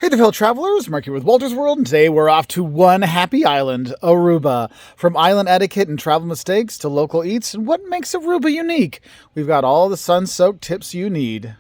Hey there, fellow travelers. Mark here with Wolters World, and today we're off to one happy island, Aruba. From island etiquette and travel mistakes to local eats and what makes Aruba unique, we've got all the sun-soaked tips you need.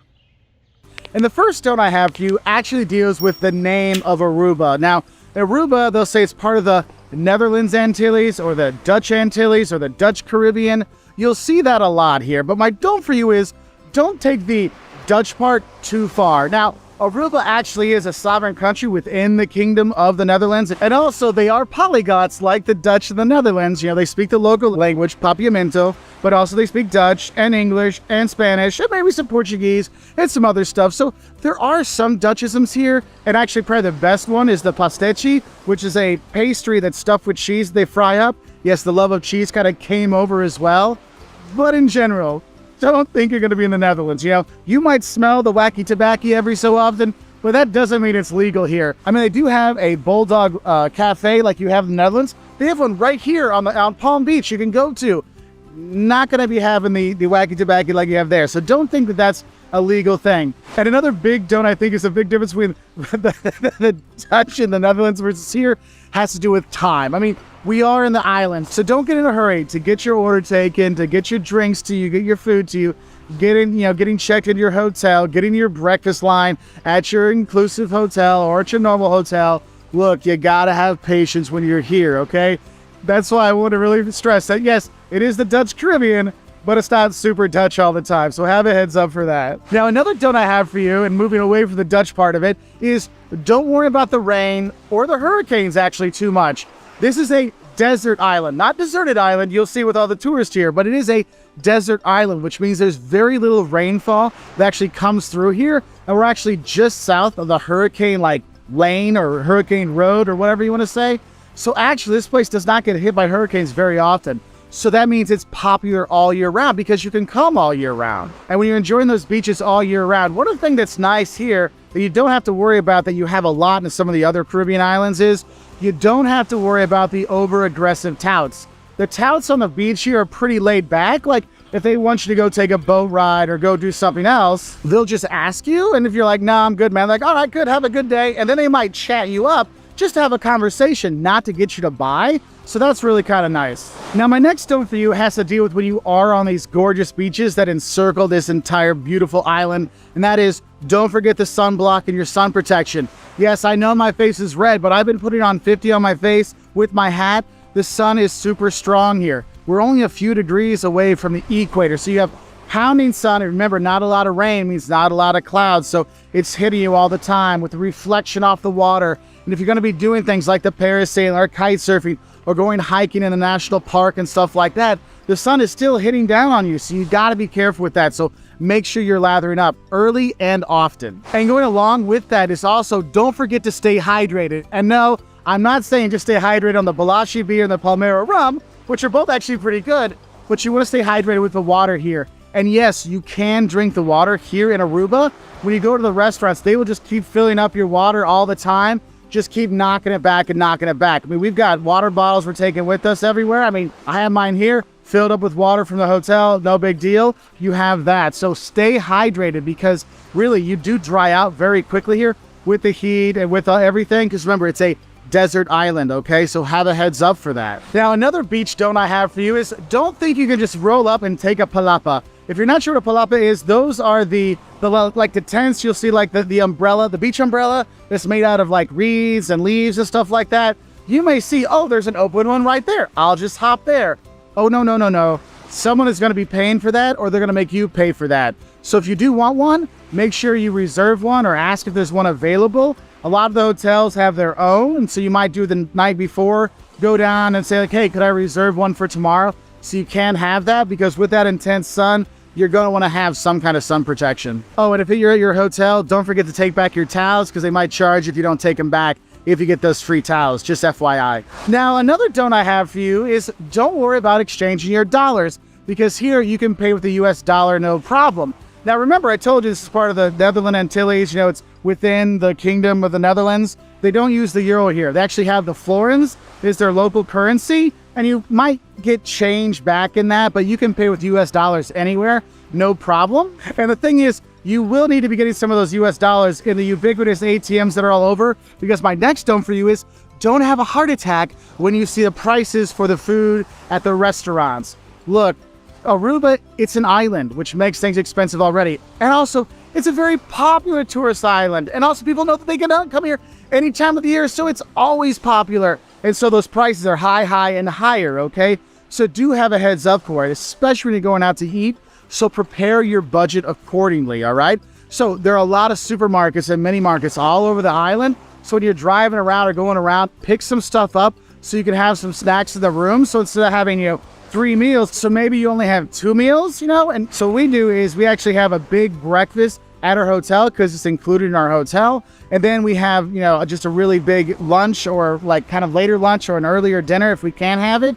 And the first stone I have for you actually deals with the name of Aruba. Now, Aruba, they'll say it's part of the Netherlands Antilles or the Dutch Antilles or the Dutch Caribbean. You'll see that a lot here, but my don't for you is don't take the Dutch part too far. Now, Aruba actually is a sovereign country within the Kingdom of the Netherlands, and also they are polyglots like the Dutch and the Netherlands. You know, they speak the local language, Papiamento, but also they speak Dutch and English and Spanish and maybe some Portuguese and some other stuff. So there are some Dutchisms here, and actually probably the best one is the pastechi, which is a pastry that's stuffed with cheese they fry up. Yes, the love of cheese kind of came over as well, but in general, don't think you're going to be in the Netherlands. You know, you might smell the wacky tobacco every so often, but that doesn't mean it's legal here. I mean, they do have a bulldog cafe like you have in the Netherlands. They have one right here on Palm Beach you can go to. Not going to be having the wacky tobacco like you have there. So don't think that that's a legal thing. And another big don't I think is a big difference between the Dutch and the Netherlands versus here has to do with time. I mean, we are in the island, so don't get in a hurry to get your order taken, to get your drinks to you, get your food to you, getting checked into your hotel, getting your breakfast line at your inclusive hotel or at your normal hotel. Look, you gotta have patience when you're here, okay? That's why I want to really stress that, yes, it is the Dutch Caribbean, but it's not super Dutch all the time, so have a heads up for that. Now, another don't I have for you, and moving away from the Dutch part of it, is don't worry about the rain or the hurricanes actually too much. This is a desert island, not deserted island you'll see with all the tourists here, but it is a desert island, which means there's very little rainfall that actually comes through here, and we're actually just south of the hurricane lane or hurricane road or whatever you want to say. So actually this place does not get hit by hurricanes very often. So that means it's popular all year round because you can come all year round. And when you're enjoying those beaches all year round, one of the things that's nice here that you don't have to worry about that you have a lot in some of the other Caribbean islands is you don't have to worry about the over-aggressive touts. The touts on the beach here are pretty laid back. Like if they want you to go take a boat ride or go do something else, they'll just ask you. And if you're like, nah, I'm good, man. Like, all right, good, have a good day. And then they might chat you up just to have a conversation, not to get you to buy. So that's really kind of nice. Now, my next don't for you has to deal with when you are on these gorgeous beaches that encircle this entire beautiful island. And that is, don't forget the sunblock and your sun protection. Yes, I know my face is red, but I've been putting on 50 on my face with my hat. The sun is super strong here. We're only a few degrees away from the equator. So you have pounding sun, and remember, not a lot of rain means not a lot of clouds. So it's hitting you all the time with the reflection off the water. And if you're going to be doing things like the parasailing or kite surfing or going hiking in the national park and stuff like that, the sun is still hitting down on you. So you got to be careful with that. So make sure you're lathering up early and often. And going along with that is also don't forget to stay hydrated. And no, I'm not saying just stay hydrated on the Balashi beer and the Palmera rum, which are both actually pretty good, but you want to stay hydrated with the water here. And yes, you can drink the water here in Aruba. When you go to the restaurants, they will just keep filling up your water all the time. Just keep knocking it back and knocking it back. I mean, we've got water bottles we're taking with us everywhere. I mean, I have mine here filled up with water from the hotel. No big deal. You have that. So stay hydrated because really you do dry out very quickly here with the heat and with everything. Because remember, it's a desert island, okay? So have a heads up for that. Now, another beach don't I have for you is don't think you can just roll up and take a palapa. If you're not sure what a palapa is, those are the tents you'll see, like the umbrella, the beach umbrella that's made out of like reeds and leaves and stuff like that. You may see, oh, there's an open one right there. I'll just hop there. Oh, no. Someone is going to be paying for that, or they're going to make you pay for that. So if you do want one, make sure you reserve one or ask if there's one available. A lot of the hotels have their own, and so you might do the night before, go down and say like, hey, could I reserve one for tomorrow? So you can have that, because with that intense sun, you're going to want to have some kind of sun protection. Oh, and if you're at your hotel, don't forget to take back your towels, because they might charge if you don't take them back if you get those free towels, just FYI. Now, another don't I have for you is don't worry about exchanging your dollars, because here you can pay with the US dollar no problem. Now, remember, I told you this is part of the Netherlands Antilles. You know, it's within the Kingdom of the Netherlands. They don't use the euro here. They actually have the florins is their local currency, and you might get change back in that, but you can pay with US dollars anywhere, no problem. And the thing is, you will need to be getting some of those US dollars in the ubiquitous ATMs that are all over, because my next don't for you is don't have a heart attack when you see the prices for the food at the restaurants. Look, Aruba, it's an island, which makes things expensive already. And also, it's a very popular tourist island. And also, people know that they can come here any time of the year, so it's always popular. And so those prices are high, and higher, okay? So do have a heads up for it, especially when you're going out to eat. So prepare your budget accordingly, all right? So there are a lot of supermarkets and mini markets all over the island. So when you're driving around or going around, pick some stuff up so you can have some snacks in the room. So instead of having, 3 meals, so maybe you only have 2 meals, And so what we do is we actually have a big breakfast at our hotel because it's included in our hotel. And then we have, just a really big lunch, or like kind of later lunch or an earlier dinner if we can have it.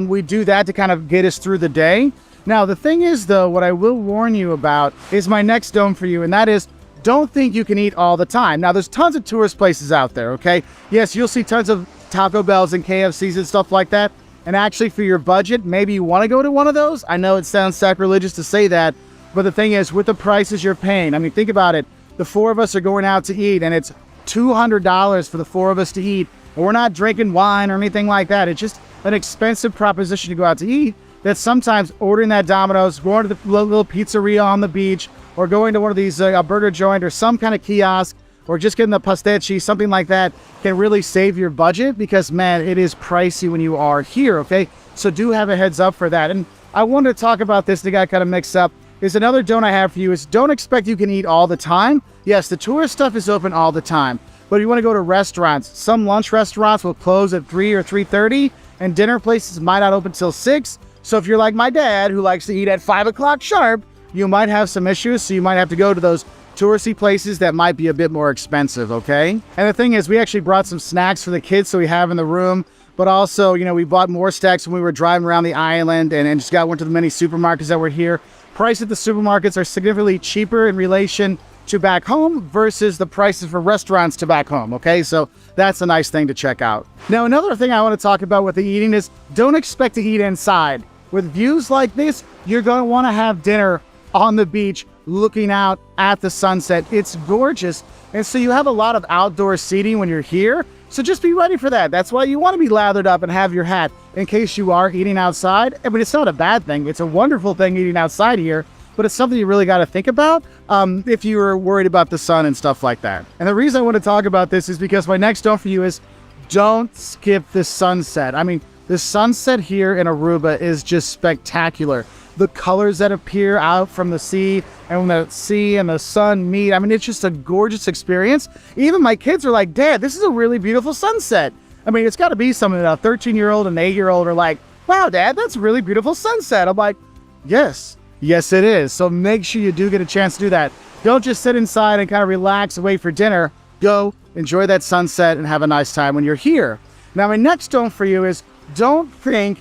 We do that to kind of get us through the day. Now, the thing is, though, what I will warn you about is my next dome for you, and that is, don't think you can eat all the time. Now, there's tons of tourist places out there, okay? Yes, you'll see tons of Taco Bells and KFCs and stuff like that. And actually, for your budget, maybe you want to go to one of those. I know it sounds sacrilegious to say that, but the thing is, with the prices you're paying, I mean, think about it. The 4 of us are going out to eat, and it's $200 for the 4 of us to eat. And we're not drinking wine or anything like that. It's just an expensive proposition to go out to eat. That sometimes ordering that Domino's, going to the little pizzeria on the beach, or going to one of these a burger joint or some kind of kiosk, or just getting the pastecchi, something like that, can really save your budget, because, man, it is pricey when you are here, okay? So do have a heads up for that. And I wanted to talk about this, that got kind of mixed up, is another don't I have for you is don't expect you can eat all the time. Yes, the tourist stuff is open all the time, but if you want to go to restaurants, some lunch restaurants will close at 3 or 3:30, and dinner places might not open till 6. So if you're like my dad, who likes to eat at 5 o'clock sharp, you might have some issues. So you might have to go to those touristy places that might be a bit more expensive, okay? And the thing is, we actually brought some snacks for the kids so we have in the room. But also, we bought more snacks when we were were around the island, and just went to the many supermarkets that were here. Prices at the supermarkets are significantly cheaper in relation to back home versus the prices for restaurants to back home, okay? So that's a nice thing to check out. Now, another thing I want to talk about with the eating is don't expect to eat inside. With views like this, you're going to want to have dinner on the beach looking out at the sunset. It's gorgeous. And so you have a lot of outdoor seating when you're here. So just be ready for that. That's why you want to be lathered up and have your hat in case you are eating outside. I mean, it's not a bad thing. It's a wonderful thing eating outside here, but it's something you really got to think about if you were worried about the sun and stuff like that. And the reason I want to talk about this is because my next don't for you is don't skip the sunset. I mean, the sunset here in Aruba is just spectacular. The colors that appear out from the sea, and when the sea and the sun meet, I mean, it's just a gorgeous experience. Even my kids are like, Dad, this is a really beautiful sunset. I mean, it's got to be something that a 13-year-old and 8-year-old are like, wow, Dad, that's a really beautiful sunset. I'm like, yes, it is. So make sure you do get a chance to do that. Don't just sit inside and kind of relax and wait for dinner. Go enjoy that sunset and have a nice time when you're here. Now, my next don't for you is don't think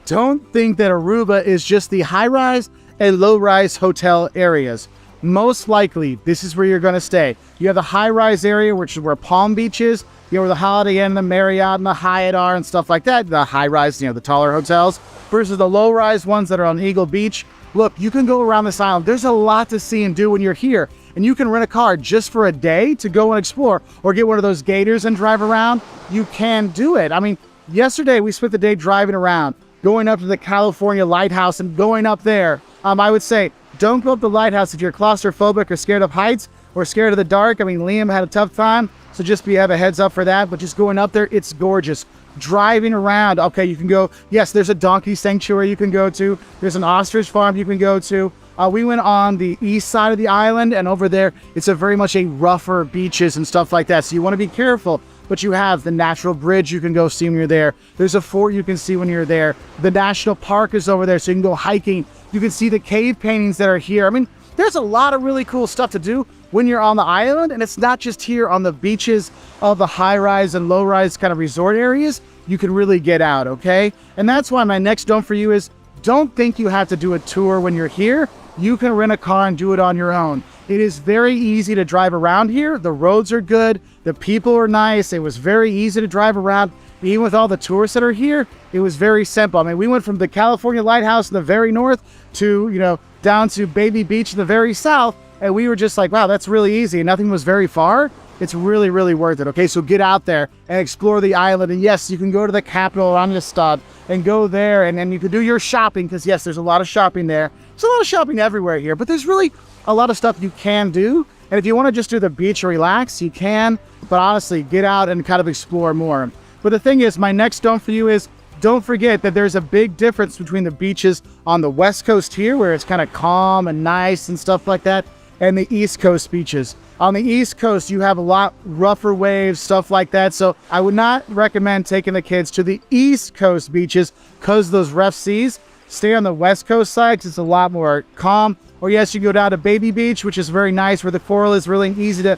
that Aruba is just the high-rise and low-rise hotel areas. Most likely, this is where you're going to stay. You have the high-rise area, which is where Palm Beach is. You know, where the Holiday Inn, the Marriott, and the Hyatt are and stuff like that. The high-rise, the taller hotels. Versus the low-rise ones that are on Eagle Beach. Look, you can go around this island. There's a lot to see and do when you're here. And you can rent a car just for a day to go and explore. Or get one of those gators and drive around. You can do it. I mean, yesterday we spent the day driving around, going up to the California Lighthouse and going up there. I would say, don't go up the lighthouse if you're claustrophobic or scared of heights or scared of the dark. I mean, Liam had a tough time, so just have a heads up for that. But just going up there, it's gorgeous. Driving around, okay, you can go, yes, there's a donkey sanctuary you can go to. There's an ostrich farm you can go to. We went on the east side of the island, and over there, it's a very much a rougher beaches and stuff like that. So you want to be careful. But you have the natural bridge you can go see when you're there. There's a fort you can see when you're there. The national park is over there, so you can go hiking. You can see the cave paintings that are here. I mean, there's a lot of really cool stuff to do when you're on the island, and it's not just here on the beaches of the high-rise and low-rise kind of resort areas. You can really get out, okay? And that's why my next don't for you is don't think you have to do a tour when you're here. You can rent a car and do it on your own. It is very easy to drive around here. The roads are good. The people are nice. It was very easy to drive around. Even with all the tourists that are here, it was very simple. I mean, we went from the California Lighthouse in the very north to, down to Baby Beach in the very south. And we were just like, wow, that's really easy. Nothing was very far. It's really, really worth it. Okay, so get out there and explore the island. And yes, you can go to the capital, Randstad, and go there. And then you can do your shopping because, yes, there's a lot of shopping there. There's a lot of shopping everywhere here, but there's really a lot of stuff you can do. And if you want to just do the beach and relax, you can. But honestly, get out and kind of explore more. But the thing is, my next don't for you is, don't forget that there's a big difference between the beaches on the West Coast here, where it's kind of calm and nice and stuff like that, and the East Coast beaches. On the East Coast, you have a lot rougher waves, stuff like that. So I would not recommend taking the kids to the East Coast beaches because of those rough seas. Stay on the West Coast side because it's a lot more calm. Or yes, you go down to Baby Beach, which is very nice, where the coral is really easy to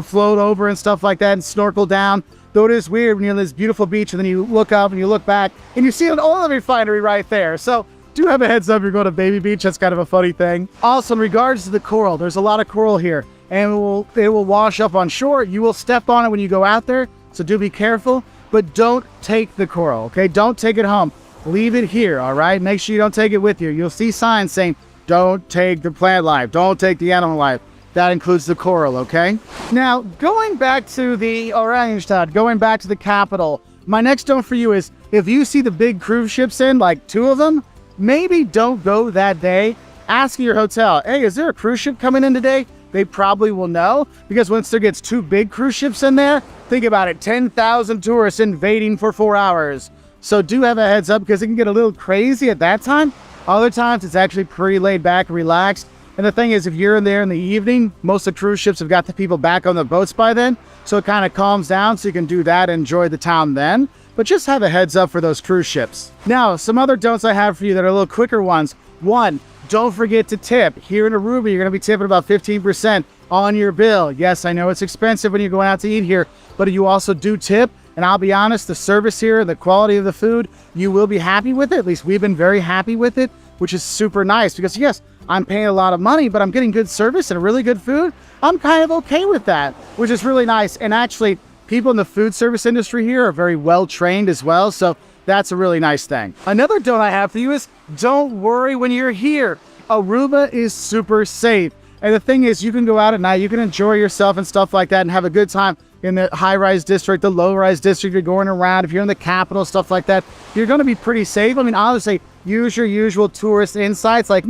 float over and stuff like that and snorkel down. Though it is weird when you're on this beautiful beach and then you look up and you look back and you see an oil refinery right there. So do have a heads up, you're going to Baby Beach. That's kind of a funny thing. Also, in regards to the coral, there's a lot of coral here and it will wash up on shore. You will step on it when you go out there. So do be careful, but don't take the coral, okay? Don't take it home. Leave it here, all right? Make sure you don't take it with you. You'll see signs saying, don't take the plant life, don't take the animal life. That includes the coral, okay? Now, going back to the Randstad, going back to the capital, my next don't for you is, if you see the big cruise ships in, like 2 of them, maybe don't go that day. Ask your hotel, hey, is there a cruise ship coming in today? They probably will know, because once there gets 2 big cruise ships in there, think about it, 10,000 tourists invading for 4 hours. So do have a heads up, because it can get a little crazy at that time. Other times, it's actually pretty laid back and relaxed. And the thing is, if you're in there in the evening, most of the cruise ships have got the people back on the boats by then. So it kind of calms down, so you can do that and enjoy the town then. But just have a heads up for those cruise ships. Now, some other don'ts I have for you that are a little quicker ones. 1, don't forget to tip. Here in Aruba, you're going to be tipping about 15% on your bill. Yes, I know it's expensive when you're going out to eat here, but you also do tip. And I'll be honest, the service here, the quality of the food, you will be happy with it. At least we've been very happy with it, which is super nice because yes, I'm paying a lot of money, but I'm getting good service and really good food. I'm kind of okay with that, which is really nice. And actually, people in the food service industry here are very well trained as well. So that's a really nice thing. Another don't I have for you is, don't worry when you're here. Aruba is super safe. And the thing is, you can go out at night, you can enjoy yourself and stuff like that and have a good time in the high-rise district, the low-rise district. You're going around. If you're in the capital, stuff like that, you're going to be pretty safe. I mean, honestly, use your usual tourist insights like,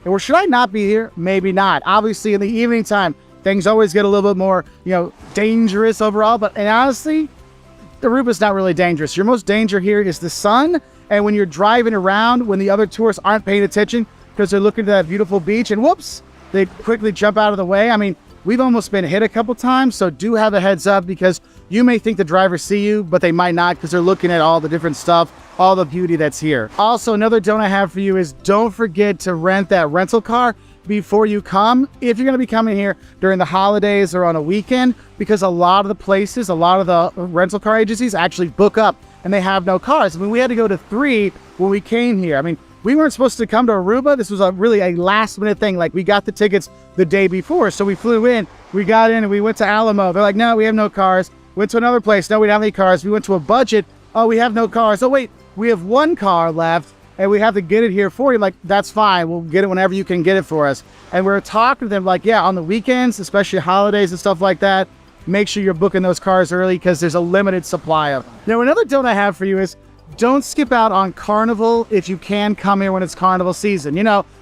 or should I not be here? Maybe not. Obviously, in the evening time, things always get a little bit more, dangerous overall. But honestly, Aruba's not really dangerous. Your most danger here is the sun. And when you're driving around, when the other tourists aren't paying attention because they're looking at that beautiful beach and whoops, they quickly jump out of the way. I mean, we've almost been hit a couple times, so do have a heads up because you may think the drivers see you, but they might not because they're looking at all the different stuff, all the beauty that's here. Also, another don't I have for you is, don't forget to rent that rental car before you come, if you're going to be coming here during the holidays or on a weekend, because a lot of the places, a lot of the rental car agencies actually book up and they have no cars. I mean, we had to go to 3 when we came here. I mean, we weren't supposed to come to Aruba. This was really a last minute thing. Like, we got the tickets the day before. So we flew in, we got in and we went to Alamo. They're like, no, we have no cars. Went to another place. No, we don't have any cars. We went to a budget. Oh, we have no cars. Oh, wait, we have 1 car left and we have to get it here for you. Like, that's fine. We'll get it whenever you can get it for us. And we're talking to them like, yeah, on the weekends, especially holidays and stuff like that, make sure you're booking those cars early because there's a limited supply of them. Now, another don't I have for you is, don't skip out on Carnival if you can come here when it's Carnival season.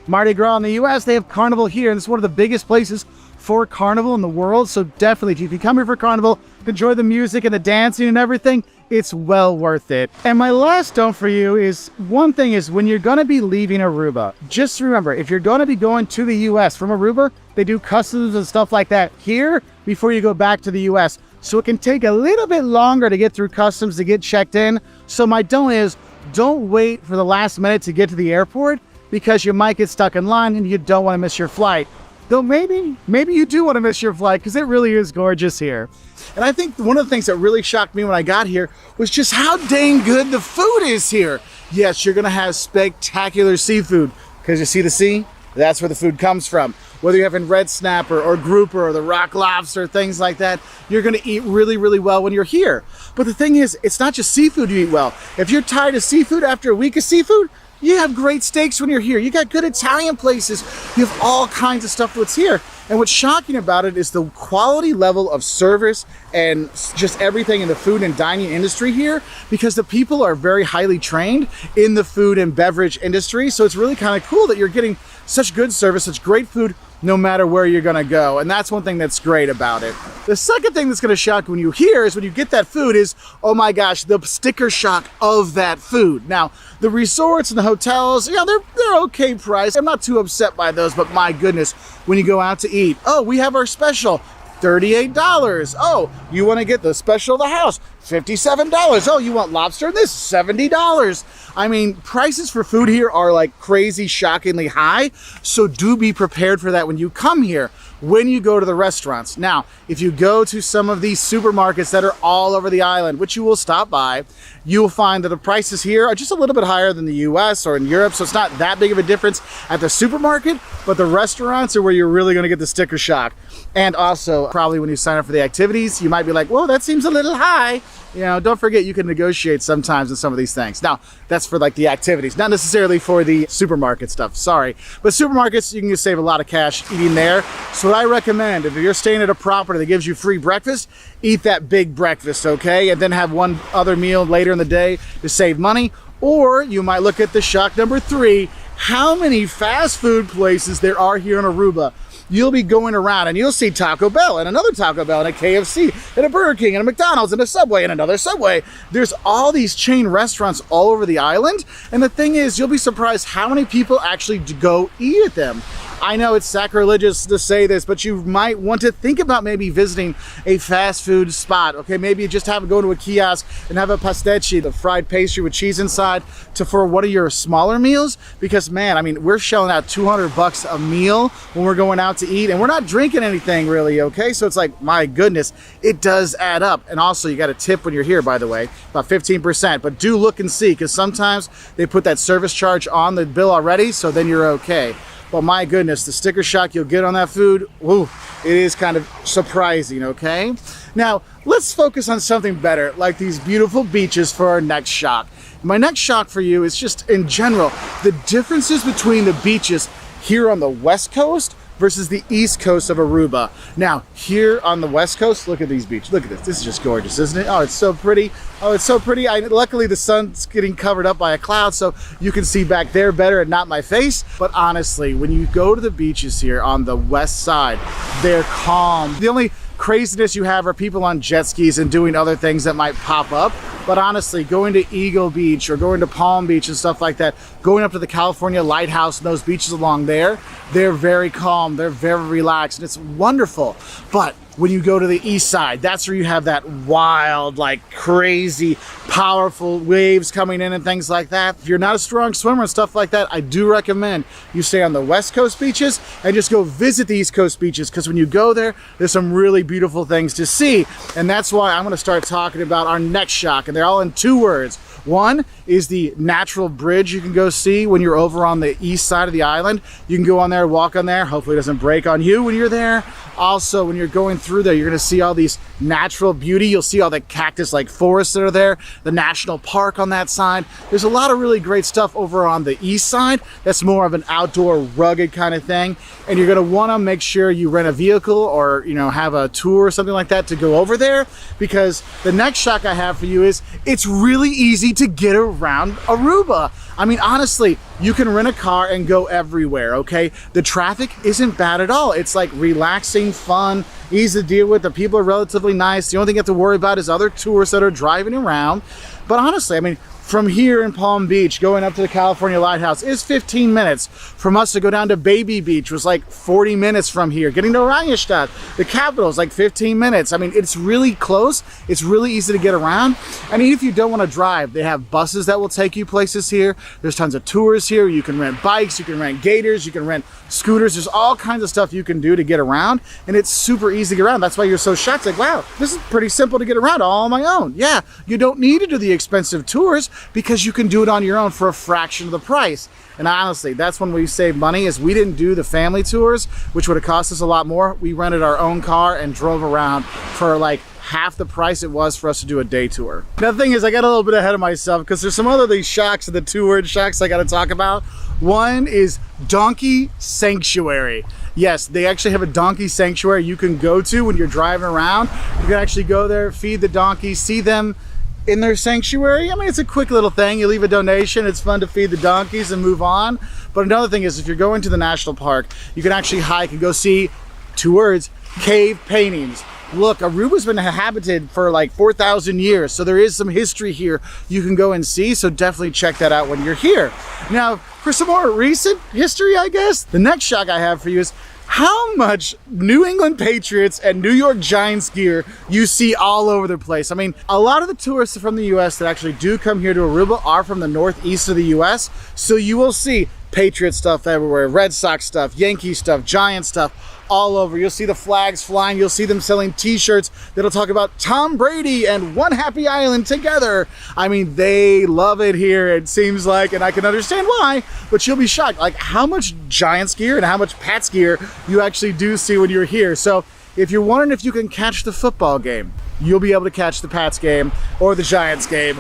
Mardi Gras in the US, they have Carnival here, and it's one of the biggest places for Carnival in the world. So definitely, if you can come here for Carnival, enjoy the music and the dancing and everything, it's well worth it. And my last don't for you is, one thing is, when you're going to be leaving Aruba, just remember, if you're going to be going to the US from Aruba, they do customs and stuff like that here before you go back to the US. So it can take a little bit longer to get through customs to get checked in. So my don't is, don't wait for the last minute to get to the airport because you might get stuck in line and you don't want to miss your flight. Though maybe you do want to miss your flight because it really is gorgeous here. And I think one of the things that really shocked me when I got here was just how dang good the food is here. Yes, you're going to have spectacular seafood because you see the sea? that's where the food comes from. Whether you're having red snapper or grouper or the rock lobster, things like that, you're gonna eat really, really well when you're here. But the thing is, it's not just seafood you eat well. If you're tired of seafood after a week of seafood, you have great steaks when you're here. You got good Italian places. You have all kinds of stuff that's here. And what's shocking about it is the quality level of service and just everything in the food and dining industry here, because the people are very highly trained in the food and beverage industry. So it's really kind of cool that you're getting such good service, such great food, no matter where you're gonna go. And that's one thing that's great about it. The second thing that's gonna shock you when you hear is when you get that food is, oh my gosh, the sticker shock of that food. Now, the resorts and the hotels, yeah, they're okay price. I'm not too upset by those, but my goodness, when you go out to eat, oh, we have our special, $38. Oh, you wanna get the special of the house, $57. Oh, you want lobster in this? $70. I mean, prices for food here are like crazy, shockingly high. So do be prepared for that when you come here, when you go to the restaurants. Now, if you go to some of these supermarkets that are all over the island, which you will stop by, you will find that the prices here are just a little bit higher than the US or in Europe. So it's not that big of a difference at the supermarket, but the restaurants are where you're really gonna get the sticker shock. And also, probably when you sign up for the activities, you might be like, whoa, that seems a little high. You know, don't forget you can negotiate sometimes in some of these things. Now, that's for like the activities, not necessarily for the supermarket stuff, sorry. But supermarkets, you can just save a lot of cash eating there. So what I recommend, if you're staying at a property that gives you free breakfast, eat that big breakfast, okay? And then have one other meal later in the day to save money. Or you might look at the shock number 3, how many fast food places there are here in Aruba. You'll be going around and you'll see Taco Bell and another Taco Bell and a KFC and a Burger King and a McDonald's and a Subway and another Subway. There's all these chain restaurants all over the island. And the thing is, you'll be surprised how many people actually go eat at them. I know it's sacrilegious to say this, but you might want to think about maybe visiting a fast food spot. Okay, maybe you just have to go to a kiosk and have a pastici, the fried pastry with cheese inside, for one of your smaller meals. Because man, I mean, we're shelling out $200 a meal when we're going out to eat, and we're not drinking anything really, okay? So it's like, my goodness, it does add up. And also you got a tip when you're here, by the way, about 15%, but do look and see, because sometimes they put that service charge on the bill already, so then you're okay. But my goodness, the sticker shock you'll get on that food, woo, it is kind of surprising, okay? Now, let's focus on something better, like these beautiful beaches for our next shock. My next shock for you is just, in general, the differences between the beaches here on the West Coast versus the East Coast of Aruba. Now, here on the West Coast, look at these beaches. Look at this. This is just gorgeous, isn't it? Oh, it's so pretty. Oh, it's so pretty. Luckily, the sun's getting covered up by a cloud, so you can see back there better and not my face. But honestly, when you go to the beaches here on the west side, they're calm. The only craziness you have are people on jet skis and doing other things that might pop up. But honestly, going to Eagle Beach or going to Palm Beach and stuff like that, going up to the California Lighthouse and those beaches along there, they're very calm, they're very relaxed, and it's wonderful. But when you go to the east side, that's where you have that wild, like crazy, powerful waves coming in and things like that. If you're not a strong swimmer and stuff like that, I do recommend you stay on the West Coast beaches and just go visit the East Coast beaches, because when you go there, there's some really beautiful things to see. And that's why I'm gonna start talking about our next shock, and they're all in 2 words. One is the natural bridge you can go see when you're over on the east side of the island. You can go on there, walk on there. Hopefully it doesn't break on you when you're there. Also, when you're going through there, you're gonna see all these natural beauty. You'll see all the cactus-like forests that are there, the national park on that side. There's a lot of really great stuff over on the east side. That's more of an outdoor, rugged kind of thing. And you're gonna wanna make sure you rent a vehicle or, you know, have a tour or something like that to go over there, because the next shock I have for you is it's really easy to get around Aruba. I mean, honestly, you can rent a car and go everywhere, okay? The traffic isn't bad at all. It's like relaxing, fun, easy to deal with. The people are relatively nice. The only thing you have to worry about is other tourists that are driving around. But honestly, I mean, from here in Palm Beach, going up to the California Lighthouse is 15 minutes. From us to go down to Baby Beach was like 40 minutes from here. Getting to Oranjestad, the capital, is like 15 minutes. I mean, it's really close. It's really easy to get around. And even if you don't want to drive, they have buses that will take you places here. There's tons of tours here. You can rent bikes, you can rent gators, you can rent scooters. There's all kinds of stuff you can do to get around, and it's super easy to get around. That's why you're so shocked. Like, wow, this is pretty simple to get around all on my own. Yeah, you don't need to do the expensive tours. because you can do it on your own for a fraction of the price. And honestly, that's when we save money, is we didn't do the family tours, which would have cost us a lot more. We rented our own car and drove around for like half the price it was for us to do a day tour. Now the thing is, I got a little bit ahead of myself because there's some other these shocks, the two-word shocks I got to talk about. One is donkey sanctuary. Yes, they actually have a donkey sanctuary you can go to when you're driving around. You can actually go there, feed the donkeys, see them in their sanctuary. I mean, it's a quick little thing. You leave a donation, it's fun to feed the donkeys and move on. But another thing is, if you're going to the national park, you can actually hike and go see, two words, cave paintings. Look, Aruba's been inhabited for like 4,000 years, so there is some history here you can go and see, so definitely check that out when you're here. Now, for some more recent history, I guess, the next shock I have for you is how much New England Patriots and New York Giants gear you see all over the place. I mean, a lot of the tourists from the US that actually do come here to Aruba are from the northeast of the US, so you will see Patriot stuff everywhere, Red Sox stuff, Yankee stuff, Giant stuff, all over. You'll see the flags flying. You'll see them selling t-shirts that'll talk about Tom Brady and One Happy Island together. I mean, they love it here, it seems like, and I can understand why, but you'll be shocked like how much Giants gear and how much Pats gear you actually do see when you're here. So if you're wondering if you can catch the football game, you'll be able to catch the Pats game or the Giants game.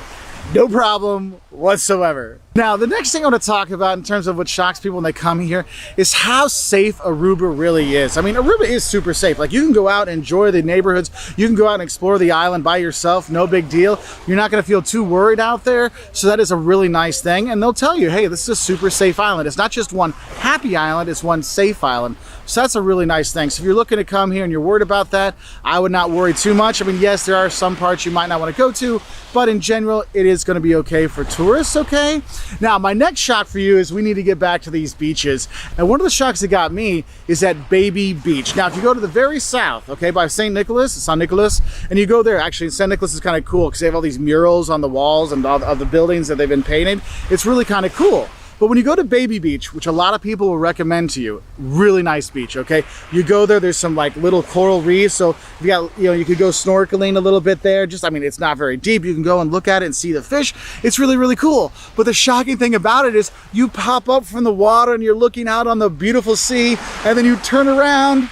No problem whatsoever. Now, the next thing I want to talk about in terms of what shocks people when they come here is how safe Aruba really is. I mean, Aruba is super safe. Like, you can go out and enjoy the neighborhoods. You can go out and explore the island by yourself. No big deal. You're not going to feel too worried out there. So that is a really nice thing. And they'll tell you, hey, this is a super safe island. It's not just one happy island, it's one safe island. So that's a really nice thing. So if you're looking to come here and you're worried about that, I would not worry too much. I mean, yes, there are some parts you might not want to go to, but in general, it is going to be okay for tourists, okay? Now, my next shock for you is we need to get back to these beaches. And one of the shocks that got me is at Baby Beach. Now, if you go to the very south, okay, by St. Nicholas, and you go there, actually, St. Nicholas is kind of cool because they have all these murals on the walls and all of the buildings that they've been painted. It's really kind of cool. But when you go to Baby Beach, which a lot of people will recommend to you, really nice beach, okay? You go there, there's some like little coral reefs, so you got, you could go snorkeling a little bit there. Just, I mean, it's not very deep. You can go and look at it and see the fish. It's really, really cool. But the shocking thing about it is you pop up from the water and you're looking out on the beautiful sea, and then you turn around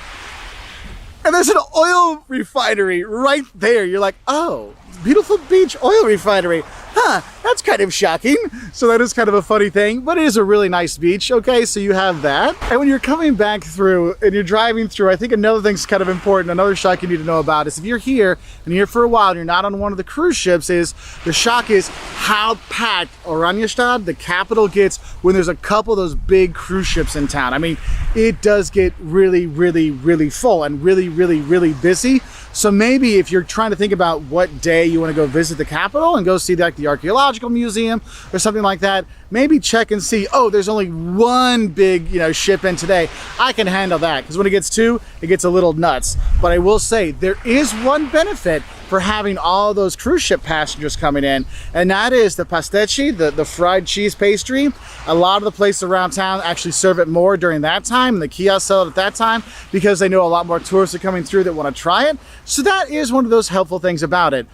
and there's an oil refinery right there. You're like, oh, beautiful beach oil refinery. Huh, that's kind of shocking. So that is kind of a funny thing, but it is a really nice beach, okay? So you have that. And when you're coming back through and you're driving through, I think another thing's kind of important, another shock you need to know about is if you're here and you're here for a while and you're not on one of the cruise ships, is the shock is how packed Oranjestad, the capital, gets when there's a couple of those big cruise ships in town. I mean, it does get really, really, really full and really, really, really busy. So maybe if you're trying to think about what day you want to go visit the capital and go see like the archaeological museum or something like that, maybe check and see, oh, there's only one big, ship in today. I can handle that, because when it gets two, it gets a little nuts. But I will say there is one benefit for having all those cruise ship passengers coming in, and that is the pastici, the fried cheese pastry. A lot of the places around town actually serve it more during that time, and the kiosks sell it at that time because they know a lot more tourists are coming through that want to try it. So that is one of those helpful things about it.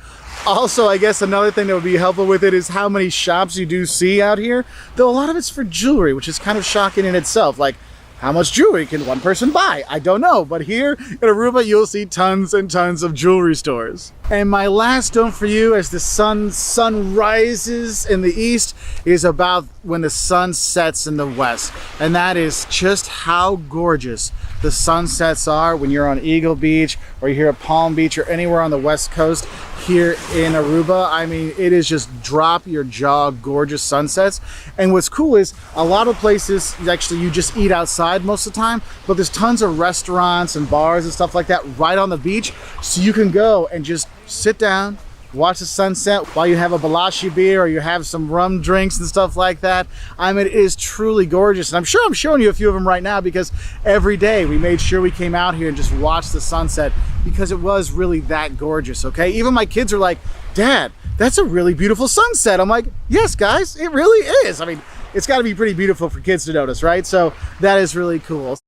Also, I guess another thing that would be helpful with it is how many shops you do see out here, though a lot of it's for jewelry, which is kind of shocking in itself. Like, how much jewelry can one person buy? I don't know, but here in Aruba, you'll see tons and tons of jewelry stores. And my last stone for you as the sun rises in the east is about when the sun sets in the west. And that is just how gorgeous the sunsets are when you're on Eagle Beach or you're here at Palm Beach or anywhere on the west coast here in Aruba. I mean, it is just drop your jaw gorgeous sunsets. And what's cool is a lot of places actually you just eat outside most of the time, but there's tons of restaurants and bars and stuff like that right on the beach, so you can go and just sit down, watch the sunset while you have a Balashi beer or you have some rum drinks and stuff like that. I mean, it is truly gorgeous. And I'm sure I'm showing you a few of them right now because every day we made sure we came out here and just watched the sunset because it was really that gorgeous, okay? Even my kids are like, Dad, that's a really beautiful sunset. I'm like, yes, guys, it really is. I mean, it's got to be pretty beautiful for kids to notice, right? So that is really cool.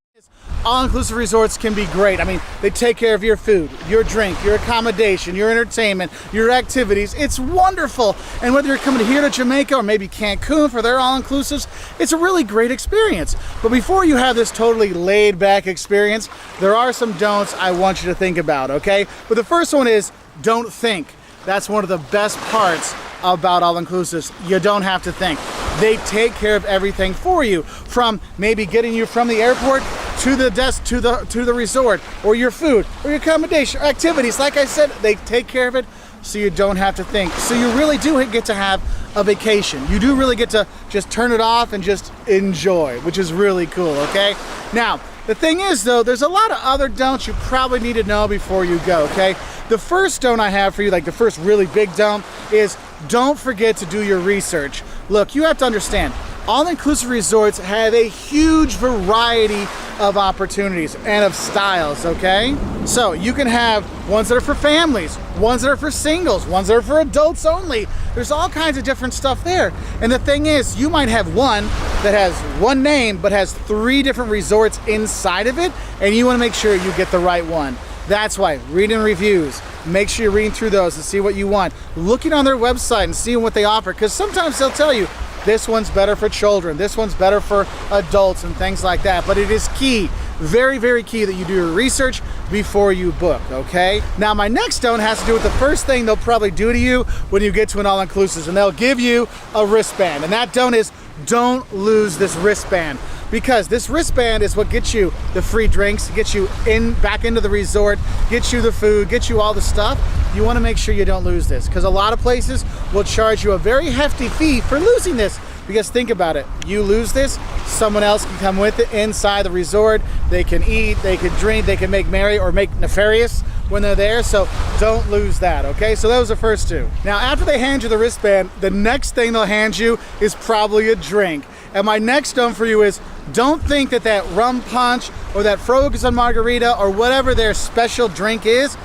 all-inclusive resorts can be great. I mean, they take care of your food, your drink, your accommodation, your entertainment, your activities. It's wonderful. And whether you're coming here to Jamaica or maybe Cancun for their all-inclusives, it's a really great experience. But before you have this totally laid-back experience, there are some don'ts I want you to think about, okay? But the first one is, don't think. That's one of the best parts about all-inclusives. You don't have to think. They take care of everything for you, from maybe getting you from the airport to the desk, to the resort, or your food, or your accommodation, or activities. Like I said, they take care of it so you don't have to think. So you really do get to have a vacation. You do really get to just turn it off and just enjoy, which is really cool, okay? Now, the thing is though, there's a lot of other don'ts you probably need to know before you go, okay? The first don't I have for you, like the first really big don't, is don't forget to do your research. Look, you have to understand, all-inclusive resorts have a huge variety of opportunities and of styles, okay? So you can have ones that are for families, ones that are for singles, ones that are for adults only. There's all kinds of different stuff there. And the thing is, you might have one that has one name but has 3 different resorts inside of it, and you want to make sure you get the right one. That's why reading reviews, make sure you're reading through those and see what you want. Looking on their website and seeing what they offer, because sometimes they'll tell you, this one's better for children, this one's better for adults and things like that. But it is key, very, very key that you do your research before you book, okay? Now my next don't has to do with the first thing they'll probably do to you when you get to an all-inclusive, and they'll give you a wristband. And that don't is, don't lose this wristband. Because this wristband is what gets you the free drinks, gets you back into the resort, gets you the food, gets you all the stuff. You want to make sure you don't lose this, because a lot of places will charge you a very hefty fee for losing this. Because think about it, you lose this, someone else can come with it inside the resort. They can eat, they can drink, they can make merry or make nefarious when they're there. So don't lose that, okay? So those are the first 2. Now after they hand you the wristband, the next thing they'll hand you is probably a drink. And my next don't for you is, don't think that that rum punch or that frozen margarita or whatever their special drink is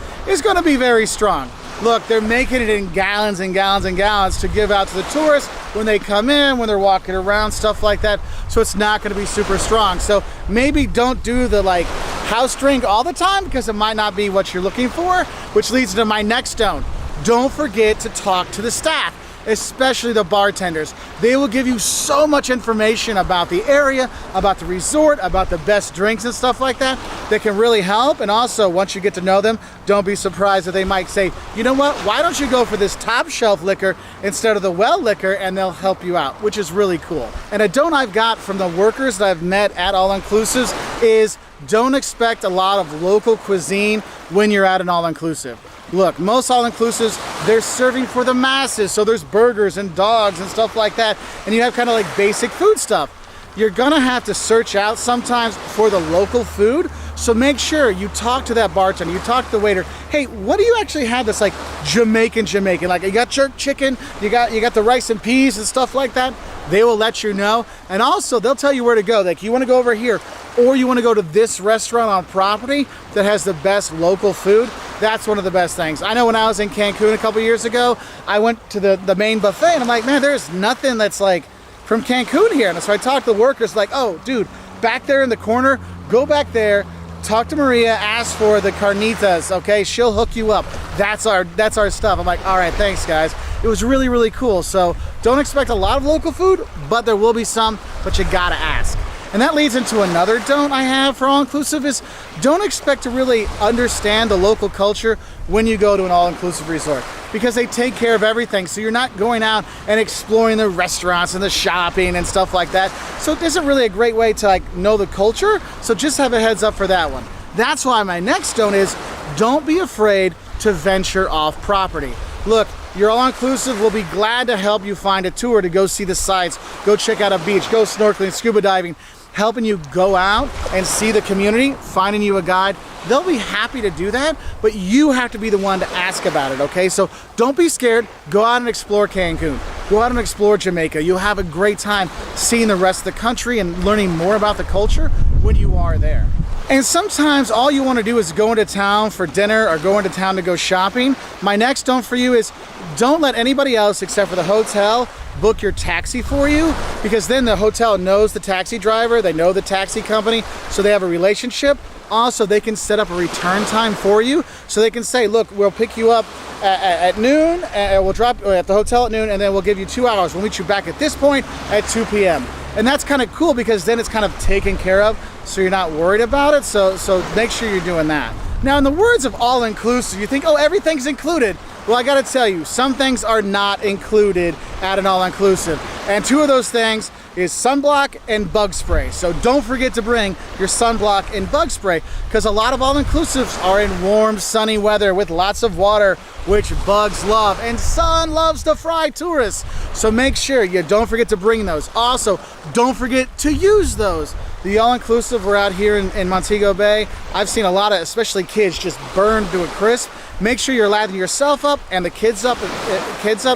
gonna be very strong. Look, they're making it in gallons and gallons and gallons to give out to the tourists when they come in, when they're walking around, stuff like that. So it's not gonna be super strong. So maybe don't do the like house drink all the time, because it might not be what you're looking for, which leads to my next don't. Don't forget to talk to the staff, especially the bartenders. They will give you so much information about the area, about the resort, about the best drinks and stuff like that can really help. And also, once you get to know them, don't be surprised that they might say, you know what, why don't you go for this top shelf liquor instead of the well liquor, and they'll help you out, which is really cool. And a don't I've got from the workers that I've met at all-inclusives is, don't expect a lot of local cuisine when you're at an all-inclusive. Look, most all-inclusives, they're serving for the masses, so there's burgers and dogs and stuff like that, and you have kind of like basic food stuff. You're gonna have to search out sometimes for the local food, so make sure you talk to that bartender, you talk to the waiter, hey, what do you actually have that's like Jamaican? Like, you got jerk chicken, you got the rice and peas and stuff like that. They will let you know, and also they'll tell you where to go. Like, you wanna go over here, or you wanna go to this restaurant on property that has the best local food. That's one of the best things. I know when I was in Cancun a couple years ago, I went to the main buffet, and I'm like, man, there's nothing that's like from Cancun here. And so I talked to the workers like, oh, dude, back there in the corner, go back there, talk to Maria, ask for the carnitas, okay? She'll hook you up. That's our stuff. I'm like, all right, thanks, guys. It was really, really cool. So don't expect a lot of local food, but there will be some, but you gotta ask. And that leads into another don't I have for all-inclusive is, don't expect to really understand the local culture when you go to an all-inclusive resort, because they take care of everything. So you're not going out and exploring the restaurants and the shopping and stuff like that. So it isn't really a great way to like know the culture. So just have a heads up for that one. That's why my next don't is, don't be afraid to venture off property. Look, your all-inclusive will be glad to help you find a tour to go see the sights, go check out a beach, go snorkeling, scuba diving, helping you go out and see the community, finding you a guide. They'll be happy to do that, but you have to be the one to ask about it, okay? So don't be scared. Go out and explore Cancun. Go out and explore Jamaica. You'll have a great time seeing the rest of the country and learning more about the culture when you are there. And sometimes all you want to do is go into town for dinner or go into town to go shopping. My next don't for you is, don't let anybody else except for the hotel book your taxi for you, because then the hotel knows the taxi driver, they know the taxi company, so they have a relationship. Also, they can set up a return time for you, so they can say, look, we'll pick you up at noon, and we'll drop at the hotel at noon, and then we'll give you 2 hours. We'll meet you back at this point at 2 p.m. And that's kind of cool, because then it's kind of taken care of, so you're not worried about it. So make sure you're doing that. Now, in the words of all-inclusive, you think, oh, everything's included. Well, I gotta tell you, some things are not included at an all-inclusive. And two of those things is sunblock and bug spray. So don't forget to bring your sunblock and bug spray, because a lot of all-inclusives are in warm, sunny weather with lots of water, which bugs love, and sun loves to fry tourists. So make sure you don't forget to bring those. Also, don't forget to use those. The all-inclusive, we're out here in Montego Bay. I've seen a lot of, especially kids, just burned to a crisp. Make sure you're lathering yourself up and the kids up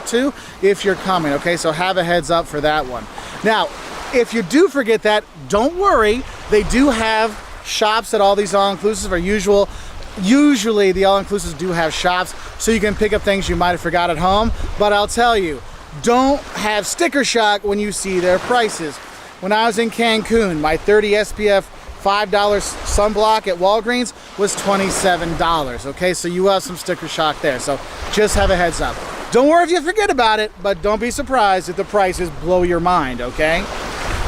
too if you're coming, okay? So have a heads up for that one. Now, if you do forget that, don't worry. They do have shops at all these all-inclusives, usually the all-inclusives do have shops, so you can pick up things you might have forgot at home. But I'll tell you, don't have sticker shock when you see their prices. When I was in Cancun, my 30 SPF $5 sunblock at Walgreens was $27, okay? So you have some sticker shock there, so just have a heads up. Don't worry if you forget about it, but don't be surprised if the prices blow your mind, okay?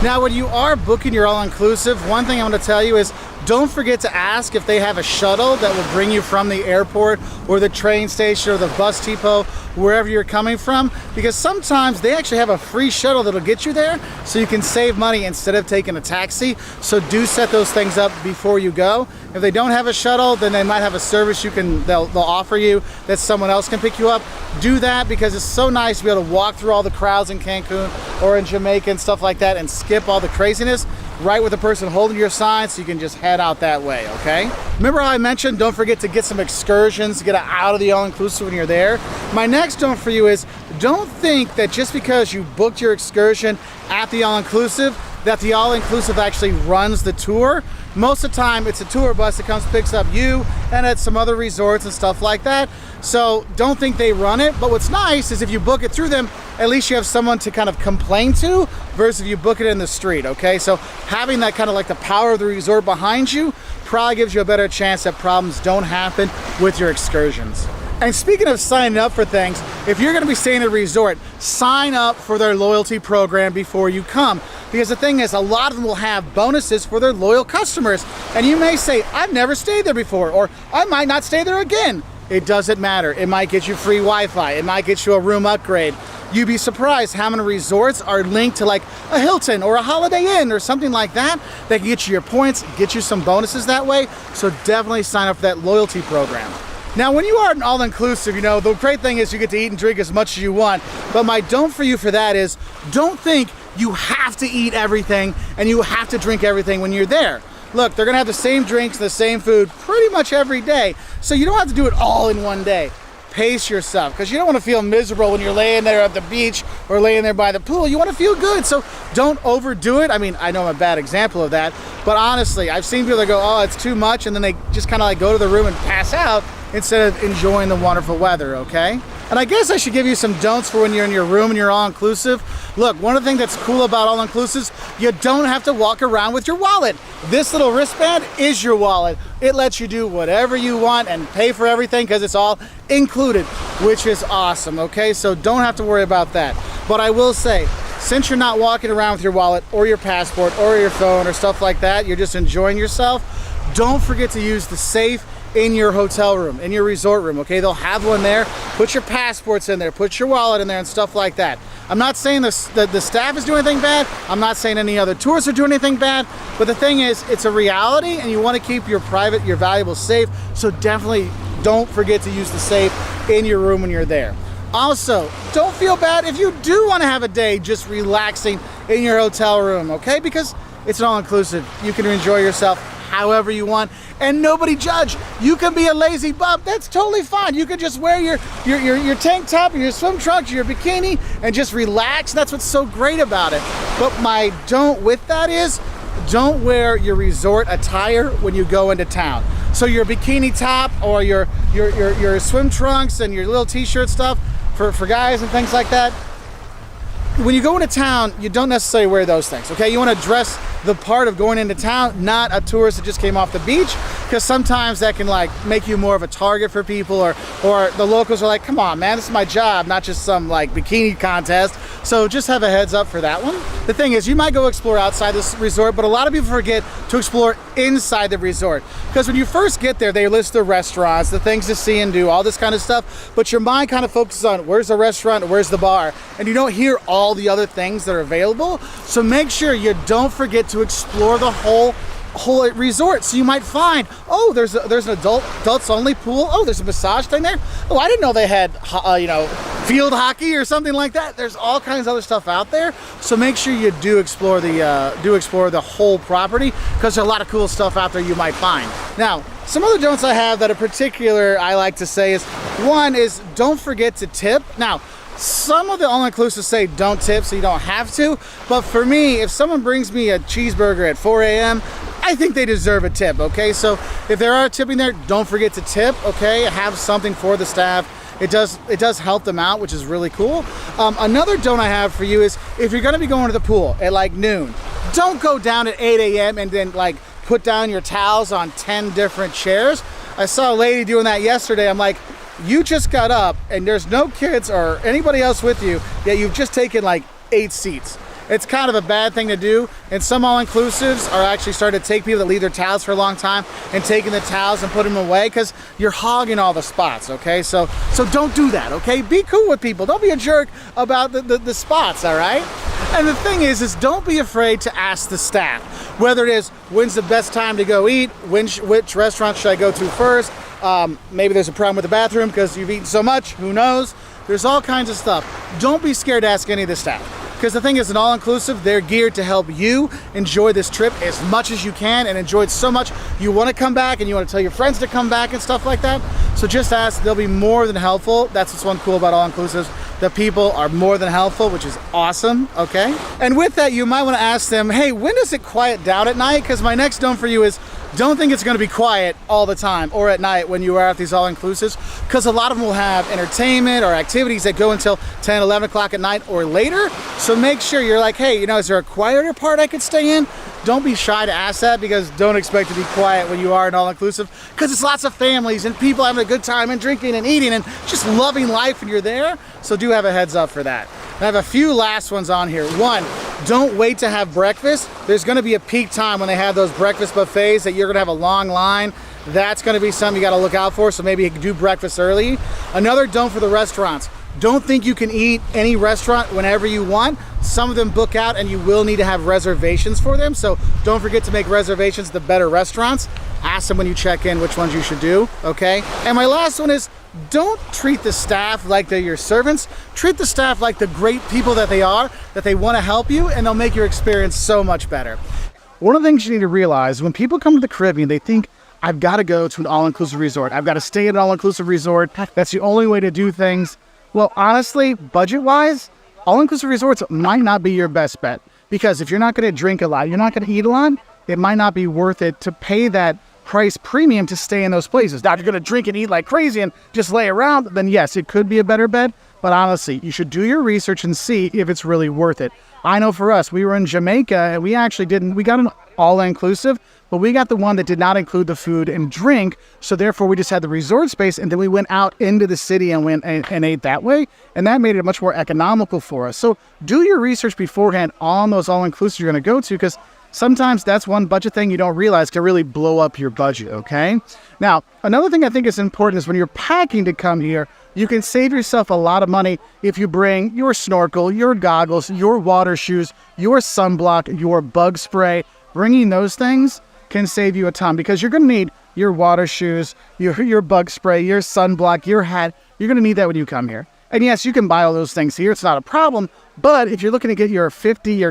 Now, when you are booking your all-inclusive, one thing I want to tell you is don't forget to ask if they have a shuttle that will bring you from the airport or the train station or the bus depot, wherever you're coming from, because sometimes they actually have a free shuttle that'll get you there, so you can save money instead of taking a taxi. So do set those things up before you go. If they don't have a shuttle, then they might have a service they'll offer you that someone else can pick you up. Do that, because it's so nice to be able to walk through all the crowds in Cancun or in Jamaica and stuff like that and skip all the craziness right with the person holding your sign, so you can just head out that way, okay? Remember how I mentioned don't forget to get some excursions to get out of the all-inclusive when you're there? My next don't for you is don't think that just because you booked your excursion at the all-inclusive that the all-inclusive actually runs the tour. Most of the time it's a tour bus that comes picks up you and at some other resorts and stuff like that. So don't think they run it, but what's nice is if you book it through them, at least you have someone to kind of complain to versus if you book it in the street, okay? So having that kind of like the power of the resort behind you probably gives you a better chance that problems don't happen with your excursions. And speaking of signing up for things, if you're gonna be staying at a resort, sign up for their loyalty program before you come. Because the thing is, a lot of them will have bonuses for their loyal customers. And you may say, I've never stayed there before, or I might not stay there again. It doesn't matter. It might get you free Wi-Fi. It might get you a room upgrade. You'd be surprised how many resorts are linked to like a Hilton or a Holiday Inn or something like that. They can get you your points, get you some bonuses that way. So definitely sign up for that loyalty program. Now, when you are an all-inclusive, you know, the great thing is you get to eat and drink as much as you want. But my don't for you for that is don't think you have to eat everything and you have to drink everything when you're there. Look, they're gonna have the same drinks, the same food pretty much every day. So you don't have to do it all in one day. Pace yourself, because you don't want to feel miserable when you're laying there at the beach or laying there by the pool. You want to feel good, so don't overdo it. I mean, I know I'm a bad example of that, but honestly, I've seen people that go, oh, it's too much, and then they just kind of like go to the room and pass out instead of enjoying the wonderful weather, okay? And I guess I should give you some don'ts for when you're in your room and you're all-inclusive. Look, one of the things that's cool about all-inclusives, you don't have to walk around with your wallet. This little wristband is your wallet. It lets you do whatever you want and pay for everything because it's all included, which is awesome, okay? So don't have to worry about that. But I will say, since you're not walking around with your wallet or your passport or your phone or stuff like that, you're just enjoying yourself, don't forget to use the safe in your hotel room, in your resort room, okay? They'll have one there. Put your passports in there, put your wallet in there and stuff like that. I'm not saying the staff is doing anything bad. I'm not saying any other tourists are doing anything bad, but the thing is, it's a reality and you want to keep your valuables safe, so definitely don't forget to use the safe in your room when you're there. Also, don't feel bad if you do want to have a day just relaxing in your hotel room, okay? Because it's an all-inclusive. You can enjoy yourself however you want and nobody judge. You can be a lazy bum, that's totally fine. You can just wear your tank top and your swim trunks, your bikini, and just relax. That's what's so great about it. But my don't with that is don't wear your resort attire when you go into town. So your bikini top or your swim trunks and your little t-shirt stuff for guys and things like that, when you go into town, you don't necessarily wear those things, okay? You want to dress the part of going into town, not a tourist that just came off the beach, because sometimes that can like make you more of a target for people, or the locals are like, come on, man, this is my job, not just some like bikini contest. So just have a heads up for that one. The thing is, you might go explore outside this resort, but a lot of people forget to explore inside the resort, because when you first get there, they list the restaurants, the things to see and do, all this kind of stuff, but your mind kind of focuses on where's the restaurant, where's the bar, and you don't hear all the other things that are available. So make sure you don't forget to explore the whole resort. So you might find, oh, there's an adults only pool. Oh, there's a massage thing there. Oh, I didn't know they had field hockey or something like that. There's all kinds of other stuff out there. So make sure you do explore the whole property, because there's a lot of cool stuff out there you might find. Now, some other don'ts I have that are particular I like to say is, one is don't forget to tip. Now, some of the all-inclusive say don't tip, so you don't have to. But for me, if someone brings me a cheeseburger at 4 a.m., I think they deserve a tip, okay? So if there are tipping there, don't forget to tip, okay? Have something for the staff. It does help them out, which is really cool. Another don't I have for you is, if you're gonna be going to the pool at like noon, don't go down at 8 a.m. and then like put down your towels on 10 different chairs. I saw a lady doing that yesterday. I'm like, you just got up and there's no kids or anybody else with you, yet you've just taken like 8 seats. It's kind of a bad thing to do, and some all-inclusives are actually starting to take people that leave their towels for a long time and taking the towels and putting them away, because you're hogging all the spots, okay? So don't do that, okay? Be cool with people. Don't be a jerk about the spots, all right? And the thing is don't be afraid to ask the staff, whether it is, when's the best time to go eat, which restaurant should I go to first, maybe there's a problem with the bathroom because you've eaten so much, who knows? There's all kinds of stuff. Don't be scared to ask any of the staff. Because the thing is, an all-inclusive, they're geared to help you enjoy this trip as much as you can and enjoy it so much you want to come back and you want to tell your friends to come back and stuff like that. So just ask, they'll be more than helpful. That's what's one cool about all-inclusives. The people are more than helpful, which is awesome, okay? And with that, you might want to ask them, hey, when does it quiet down at night? Because my next don't for you is, don't think it's going to be quiet all the time or at night when you are at these all-inclusives, because a lot of them will have entertainment or activities that go until 10, 11 o'clock at night or later. So make sure you're like, hey, is there a quieter part I could stay in? Don't be shy to ask that, because don't expect to be quiet when you are an all-inclusive, because it's lots of families and people having a good time and drinking and eating and just loving life, and you're there. So do have a heads up for that. I have a few last ones on here. One, don't wait to have breakfast. There's going to be a peak time when they have those breakfast buffets that you're going to have a long line. That's going to be something you got to look out for, so maybe you can do breakfast early. Another don't for the restaurants. Don't think you can eat any restaurant whenever you want. Some of them book out and you will need to have reservations for them, so don't forget to make reservations at the better restaurants. Ask them when you check in which ones you should do, okay? And my last one is, don't treat the staff like they're your servants. Treat the staff like the great people that they are, that they want to help you, and they'll make your experience so much better. One of the things you need to realize, when people come to the Caribbean, they think, I've got to go to an all-inclusive resort. I've got to stay at an all-inclusive resort. That's the only way to do things. Well, honestly, budget-wise, all-inclusive resorts might not be your best bet, because if you're not going to drink a lot, you're not going to eat a lot, it might not be worth it to pay that price premium to stay in those places. Now, if you're going to drink and eat like crazy and just lay around, then yes, it could be a better bet. But honestly, you should do your research and see if it's really worth it. I know for us, we were in Jamaica and we actually we got an all-inclusive, but we got the one that did not include the food and drink. So therefore, we just had the resort space, and then we went out into the city and went and ate that way. And that made it much more economical for us. So do your research beforehand on those all-inclusives you're going to go to, because sometimes that's one budget thing you don't realize can really blow up your budget, okay? Now, another thing I think is important is when you're packing to come here, you can save yourself a lot of money if you bring your snorkel, your goggles, your water shoes, your sunblock, your bug spray. Bringing those things can save you a ton, because you're going to need your water shoes, your bug spray, your sunblock, your hat. You're going to need that when you come here. And yes, you can buy all those things here. It's not a problem. But if you're looking to get your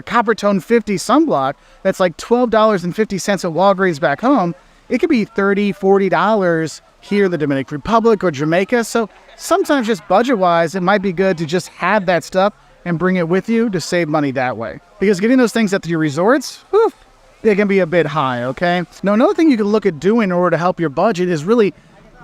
Copper Tone 50 sunblock, that's like $12.50 at Walgreens back home, it could be $30, $40 here in the Dominican Republic or Jamaica. So sometimes just budget-wise, it might be good to just have that stuff and bring it with you to save money that way. Because getting those things at your resorts, whew, it can be a bit high, okay? Now, another thing you can look at doing in order to help your budget is really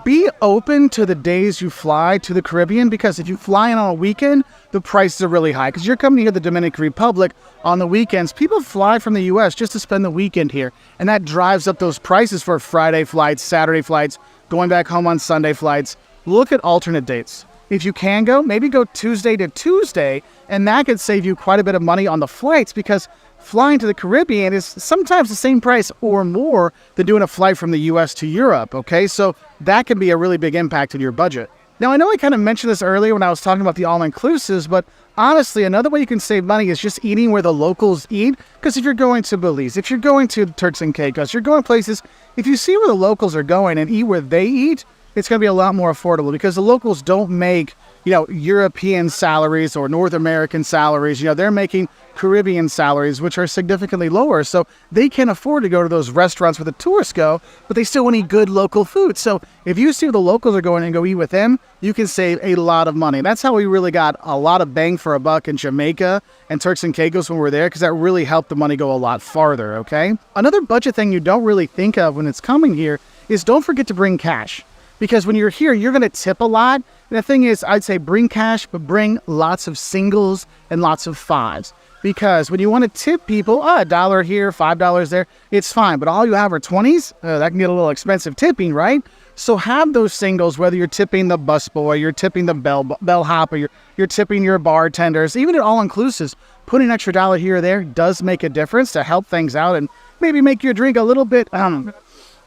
be open to the days you fly to the Caribbean, because if you fly in on a weekend, the prices are really high. Because you're coming here to the Dominican Republic on the weekends. People fly from the U.S. just to spend the weekend here, and that drives up those prices for Friday flights, Saturday flights, going back home on Sunday flights. Look at alternate dates. If you can go, maybe go Tuesday to Tuesday, and that could save you quite a bit of money on the flights, because flying to the Caribbean is sometimes the same price or more than doing a flight from the U.S. to Europe, okay? So that can be a really big impact on your budget. Now, I know I kind of mentioned this earlier when I was talking about the all-inclusives, but honestly, another way you can save money is just eating where the locals eat. Because if you're going to Belize, if you're going to Turks and Caicos, you're going places, if you see where the locals are going and eat where they eat, it's going to be a lot more affordable, because the locals don't make, European salaries or North American salaries. They're making Caribbean salaries, which are significantly lower. So they can afford to go to those restaurants where the tourists go, but they still want to eat good local food. So if you see where the locals are going and go eat with them, you can save a lot of money. That's how we really got a lot of bang for a buck in Jamaica and Turks and Caicos when we were there, because that really helped the money go a lot farther, okay? Another budget thing you don't really think of when it's coming here is don't forget to bring cash. Because when you're here, you're going to tip a lot. And the thing is, I'd say bring cash, but bring lots of singles and lots of fives. Because when you want to tip people, $1 here, $5 there, it's fine. But all you have are 20s, that can get a little expensive tipping, right? So have those singles, whether you're tipping the busboy, you're tipping the bellhop, or you're tipping your bartenders, even at all-inclusives, putting an extra $1 here or there does make a difference to help things out and maybe make your drink a little bit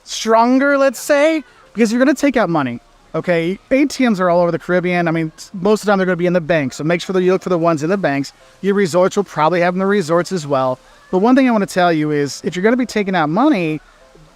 stronger, let's say. Because you're going to take out money, okay? ATMs are all over the Caribbean. I mean, most of the time they're going to be in the banks. So make sure that you look for the ones in the banks. Your resorts will probably have them in the resorts as well. But one thing I want to tell you is, if you're going to be taking out money,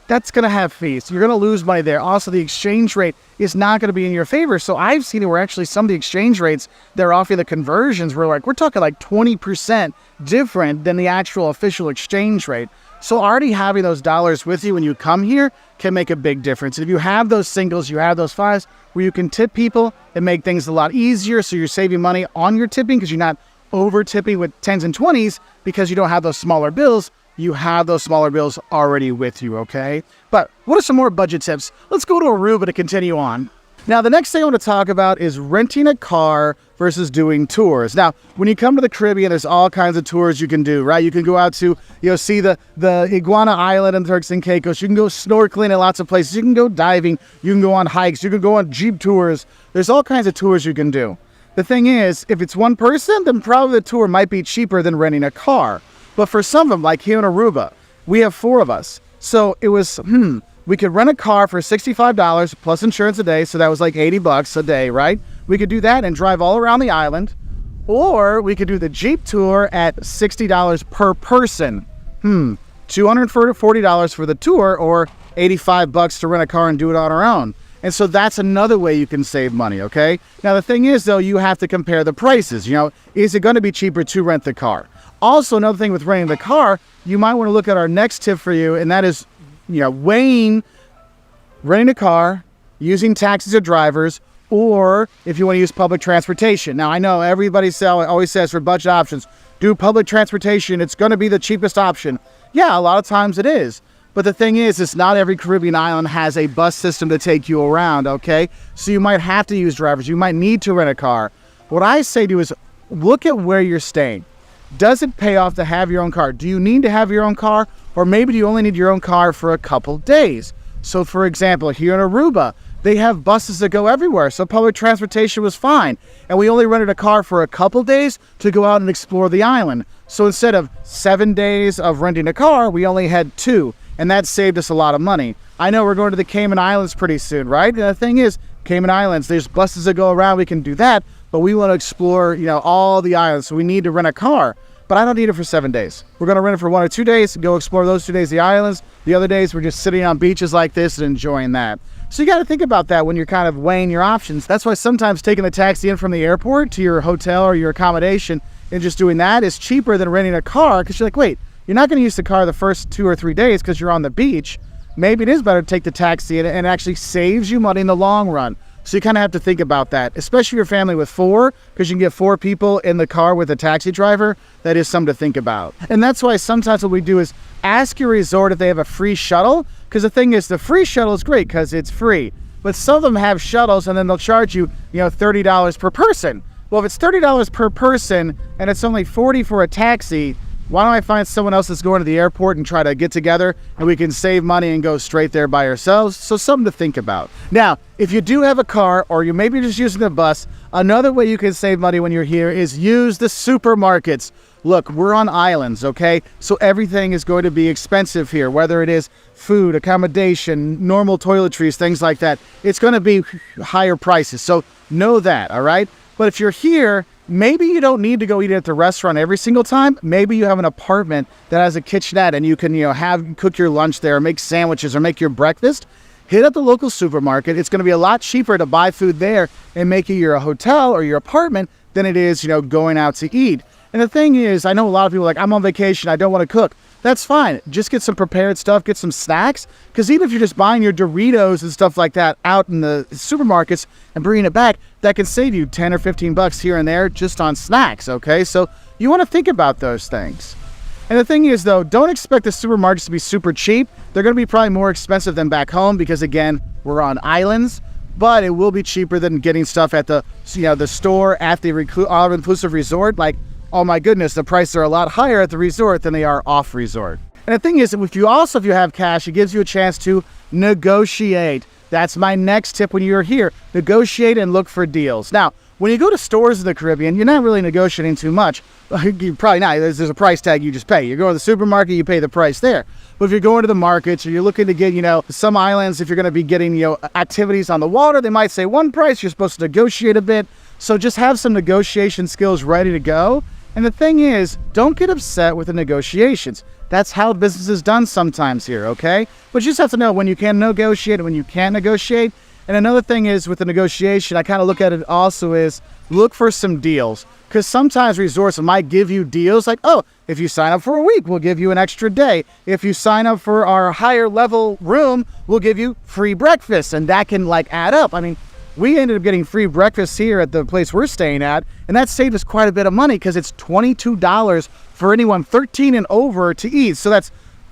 that's going to have fees. You're going to lose money there. Also, the exchange rate is not going to be in your favor. So I've seen it where actually some of the exchange rates they're offering, the conversions, we're talking like 20% different than the actual official exchange rate. So already having those dollars with you when you come here can make a big difference. If you have those singles, you have those fives where you can tip people and make things a lot easier. So you're saving money on your tipping because you're not over tipping with 10s and 20s because you don't have those smaller bills. You have those smaller bills already with you, okay? But what are some more budget tips? Let's go to Aruba to continue on. Now, the next thing I want to talk about is renting a car versus doing tours. Now, when you come to the Caribbean, there's all kinds of tours you can do, right? You can go out to, see the Iguana Island in Turks and Caicos. You can go snorkeling in lots of places. You can go diving. You can go on hikes. You can go on Jeep tours. There's all kinds of tours you can do. The thing is, if it's one person, then probably the tour might be cheaper than renting a car. But for some of them, like here in Aruba, we have 4 of us. So it was, we could rent a car for $65 plus insurance a day. So that was like $80 a day, right? We could do that and drive all around the island. Or we could do the Jeep tour at $60 per person. $240 for the tour, or $85 to rent a car and do it on our own. And so that's another way you can save money, okay? Now, the thing is, though, you have to compare the prices. Is it going to be cheaper to rent the car? Also, another thing with renting the car, you might want to look at our next tip for you, and that is, weighing renting a car, using taxis or drivers, or if you want to use public transportation. Now, I know everybody always says for budget options, do public transportation. It's going to be the cheapest option. Yeah, a lot of times it is. But the thing is not every Caribbean island has a bus system to take you around, okay? So you might have to use drivers. You might need to rent a car. What I say to you is look at where you're staying. Does it pay off to have your own car? Do you need to have your own car? Or maybe do you only need your own car for a couple days? So for example, here in Aruba, they have buses that go everywhere. So public transportation was fine. And we only rented a car for a couple days to go out and explore the island. So instead of 7 days of renting a car, we only had 2. And that saved us a lot of money. I know we're going to the Cayman Islands pretty soon, right? And the thing is, Cayman Islands, there's buses that go around. We can do that. But we want to explore, all the islands. So we need to rent a car. But I don't need it for 7 days. We're going to rent it for 1 or 2 days, go explore those 2 days the islands. The other days, we're just sitting on beaches like this and enjoying that. So you got to think about that when you're kind of weighing your options. That's why sometimes taking the taxi in from the airport to your hotel or your accommodation and just doing that is cheaper than renting a car, because you're like, wait, you're not going to use the car the first 2 or 3 days because you're on the beach. Maybe it is better to take the taxi and it actually saves you money in the long run. So you kind of have to think about that, especially your family with 4, because you can get 4 people in the car with a taxi driver. That is something to think about. And that's why sometimes what we do is ask your resort if they have a free shuttle, because the thing is, the free shuttle is great because it's free. but some of them have shuttles, and then they'll charge you, $30 per person. Well, if it's $30 per person and it's only $40 for a taxi, why don't I find someone else that's going to the airport and try to get together and we can save money and go straight there by ourselves? So something to think about. Now, if you do have a car or you maybe just using the bus, another way you can save money when you're here is use the supermarkets. Look, we're on islands, okay? So everything is going to be expensive here, whether it is food, accommodation, normal toiletries, things like that. It's going to be higher prices. So know that, all right? But if you're here, maybe you don't need to go eat at the restaurant every single time. Maybe you have an apartment that has a kitchenette and you can, cook your lunch there, make sandwiches or make your breakfast. Hit up the local supermarket. It's going to be a lot cheaper to buy food there and make it your hotel or your apartment than it is, going out to eat. And the thing is, I know a lot of people are like, I'm on vacation, I don't want to cook. That's fine. Just get some prepared stuff, get some snacks. Because even if you're just buying your Doritos and stuff like that out in the supermarkets and bringing it back, that can save you 10 or 15 bucks here and there just on snacks, okay? So you want to think about those things. And the thing is, though, don't expect the supermarkets to be super cheap. They're going to be probably more expensive than back home because, again, we're on islands. But it will be cheaper than getting stuff at the store at the all-inclusive resort. Like, oh my goodness, the prices are a lot higher at the resort than they are off resort. And the thing is, if you have cash, it gives you a chance to negotiate. That's my next tip when you're here. Negotiate and look for deals. Now, when you go to stores in the Caribbean, you're not really negotiating too much. You're probably not. There's a price tag you just pay. You go to the supermarket, you pay the price there. But if you're going to the markets or you're looking to get, some islands, if you're going to be getting, activities on the water, they might say one price. You're supposed to negotiate a bit. So just have some negotiation skills ready to go. And the thing is, don't get upset with the negotiations. That's how business is done sometimes here, okay? But you just have to know when you can negotiate and when you can't negotiate. And another thing is with the negotiation, I kind of look at it also is look for some deals. Because sometimes resorts might give you deals like, oh, if you sign up for a week, we'll give you an extra day. If you sign up for our higher level room, we'll give you free breakfast. And that can add up. I mean, we ended up getting free breakfast here at the place we're staying at, and that saved us quite a bit of money because it's $22 for anyone 13 and over to eat. So that's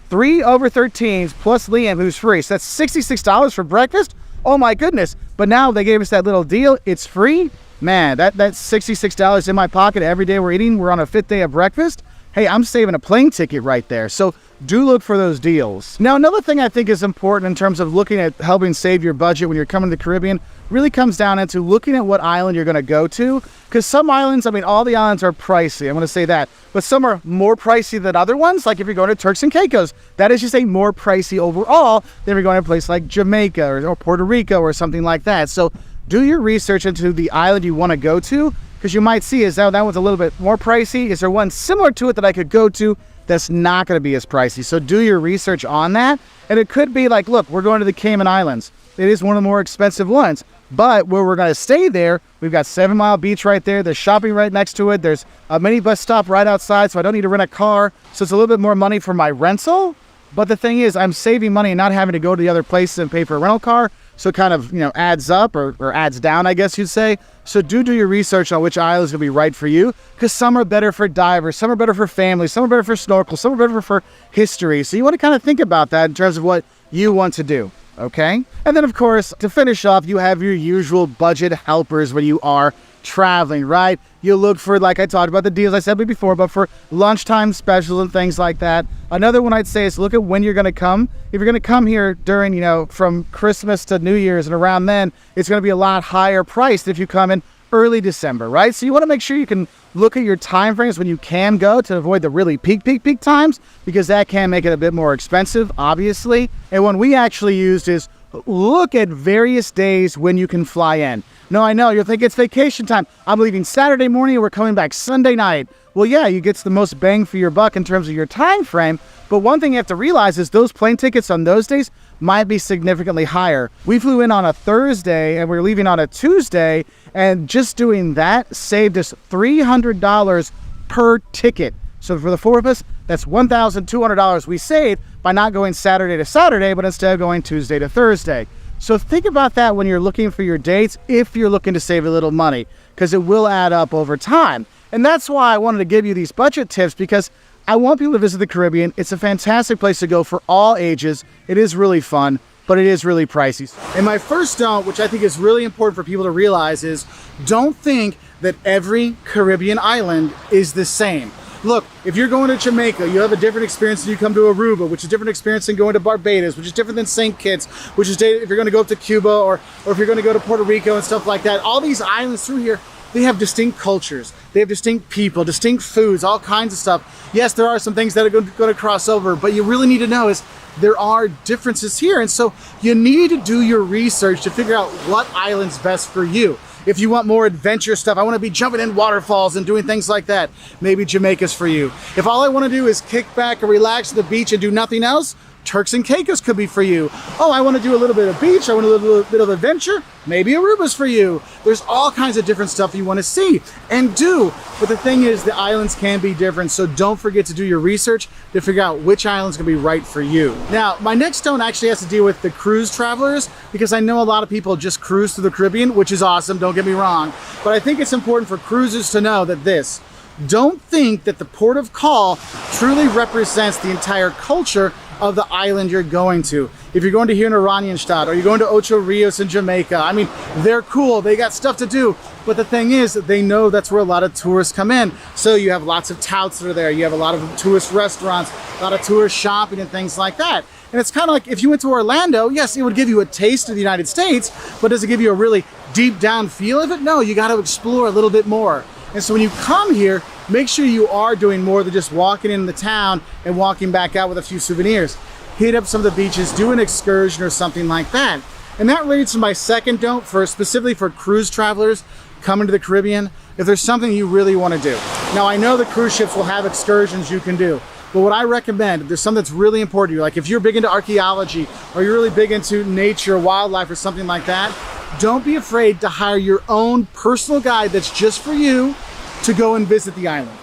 3 over 13s plus Liam, who's free. So that's $66 for breakfast. Oh my goodness. But now they gave us that little deal. It's free. Man, that's $66 in my pocket every day we're eating. We're on a 5th day of breakfast. Hey, I'm saving a plane ticket right there. So do look for those deals. Now, another thing I think is important in terms of looking at helping save your budget when you're coming to the Caribbean really comes down into looking at what island you're going to go to. Because some islands, all the islands are pricey. I'm going to say that. But some are more pricey than other ones. Like if you're going to Turks and Caicos, that is just more pricey overall than if you're going to a place like Jamaica or Puerto Rico or something like that. So do your research into the island you want to go to. Because you might see that one's a little bit more pricey. Is there one similar to it that I could go to that's not going to be as pricey? So do your research on that. And it could be like, look, we're going to the Cayman Islands. It is one of the more expensive ones. But where we're going to stay there, we've got 7 Mile Beach right there. There's shopping right next to it. There's a mini bus stop right outside, so I don't need to rent a car. So it's a little bit more money for my rental. But the thing is, I'm saving money and not having to go to the other places and pay for a rental car. So it kind of, adds up or adds down, I guess you'd say. So do your research on which islands will be right for you, because some are better for divers, some are better for families, some are better for snorkel, some are better for history. So you want to kind of think about that in terms of what you want to do, okay? And then, of course, to finish off, you have your usual budget helpers when you are traveling, right? You look for, like I talked about the deals I said before, but for lunchtime specials and things like that. Another one I'd say is look at when you're going to come. If you're going to come here during, from Christmas to New Year's and around then, it's going to be a lot higher priced if you come in early December, right? So you want to make sure you can look at your time frames when you can go to avoid the really peak times, because that can make it a bit more expensive, obviously. And one we actually used is look at various days when you can fly in. No, I know, you'll think it's vacation time. I'm leaving Saturday morning and we're coming back Sunday night. Well, yeah, you get the most bang for your buck in terms of your time frame. But one thing you have to realize is those plane tickets on those days might be significantly higher. We flew in on a Thursday and we're leaving on a Tuesday, and just doing that saved us $300 per ticket. So for the 4 of us, that's $1,200 we saved by not going Saturday to Saturday, but instead going Tuesday to Thursday. So think about that when you're looking for your dates, if you're looking to save a little money, because it will add up over time. And that's why I wanted to give you these budget tips, because I want people to visit the Caribbean. It's a fantastic place to go for all ages. It is really fun. but it is really pricey. And my first don't, which I think is really important for people to realize, is don't think that every Caribbean island is the same. Look, if you're going to Jamaica, you have a different experience than you come to Aruba, which is a different experience than going to Barbados, which is different than St. Kitts, which is if you're going to go up to Cuba or if you're going to go to Puerto Rico and stuff like that. All these islands through here, they have distinct cultures. They have distinct people, distinct foods, all kinds of stuff. Yes, there are some things that are going to cross over, but you really need to know is there are differences here. And so you need to do your research to figure out what island's best for you. If you want more adventure stuff, I want to be jumping in waterfalls and doing things like that, maybe Jamaica's for you. If all I want to do is kick back and relax at the beach and do nothing else, Turks and Caicos could be for you. Oh, I want to do a little bit of beach, I want a little bit of adventure, maybe Aruba's for you. There's all kinds of different stuff you want to see and do. But the thing is, the islands can be different, so don't forget to do your research to figure out which island's gonna be right for you. Now, my next don't actually has to deal with the cruise travelers, because I know a lot of people just cruise through the Caribbean, which is awesome, don't get me wrong. But I think it's important for cruisers to know that don't think that the port of call truly represents the entire culture of the island you're going to. If you're going to here in Oranienstadt or you're going to Ocho Rios in Jamaica, I mean, they're cool, they got stuff to do, but the thing is that they know that's where a lot of tourists come in. So you have lots of touts that are there, you have a lot of tourist restaurants, a lot of tourist shopping and things like that. And it's kind of like if you went to Orlando, yes, it would give you a taste of the United States, but does it give you a really deep down feel of it? No, you got to explore a little bit more. And so when you come here, make sure you are doing more than just walking in the town and walking back out with a few souvenirs. Hit up some of the beaches, do an excursion or something like that. And that leads to my second don't, specifically for cruise travelers coming to the Caribbean. If there's something you really want to do. Now, I know the cruise ships will have excursions you can do, but what I recommend, if there's something that's really important to you, like if you're big into archaeology or you're really big into nature, wildlife or something like that, don't be afraid to hire your own personal guide that's just for you to go and visit the island.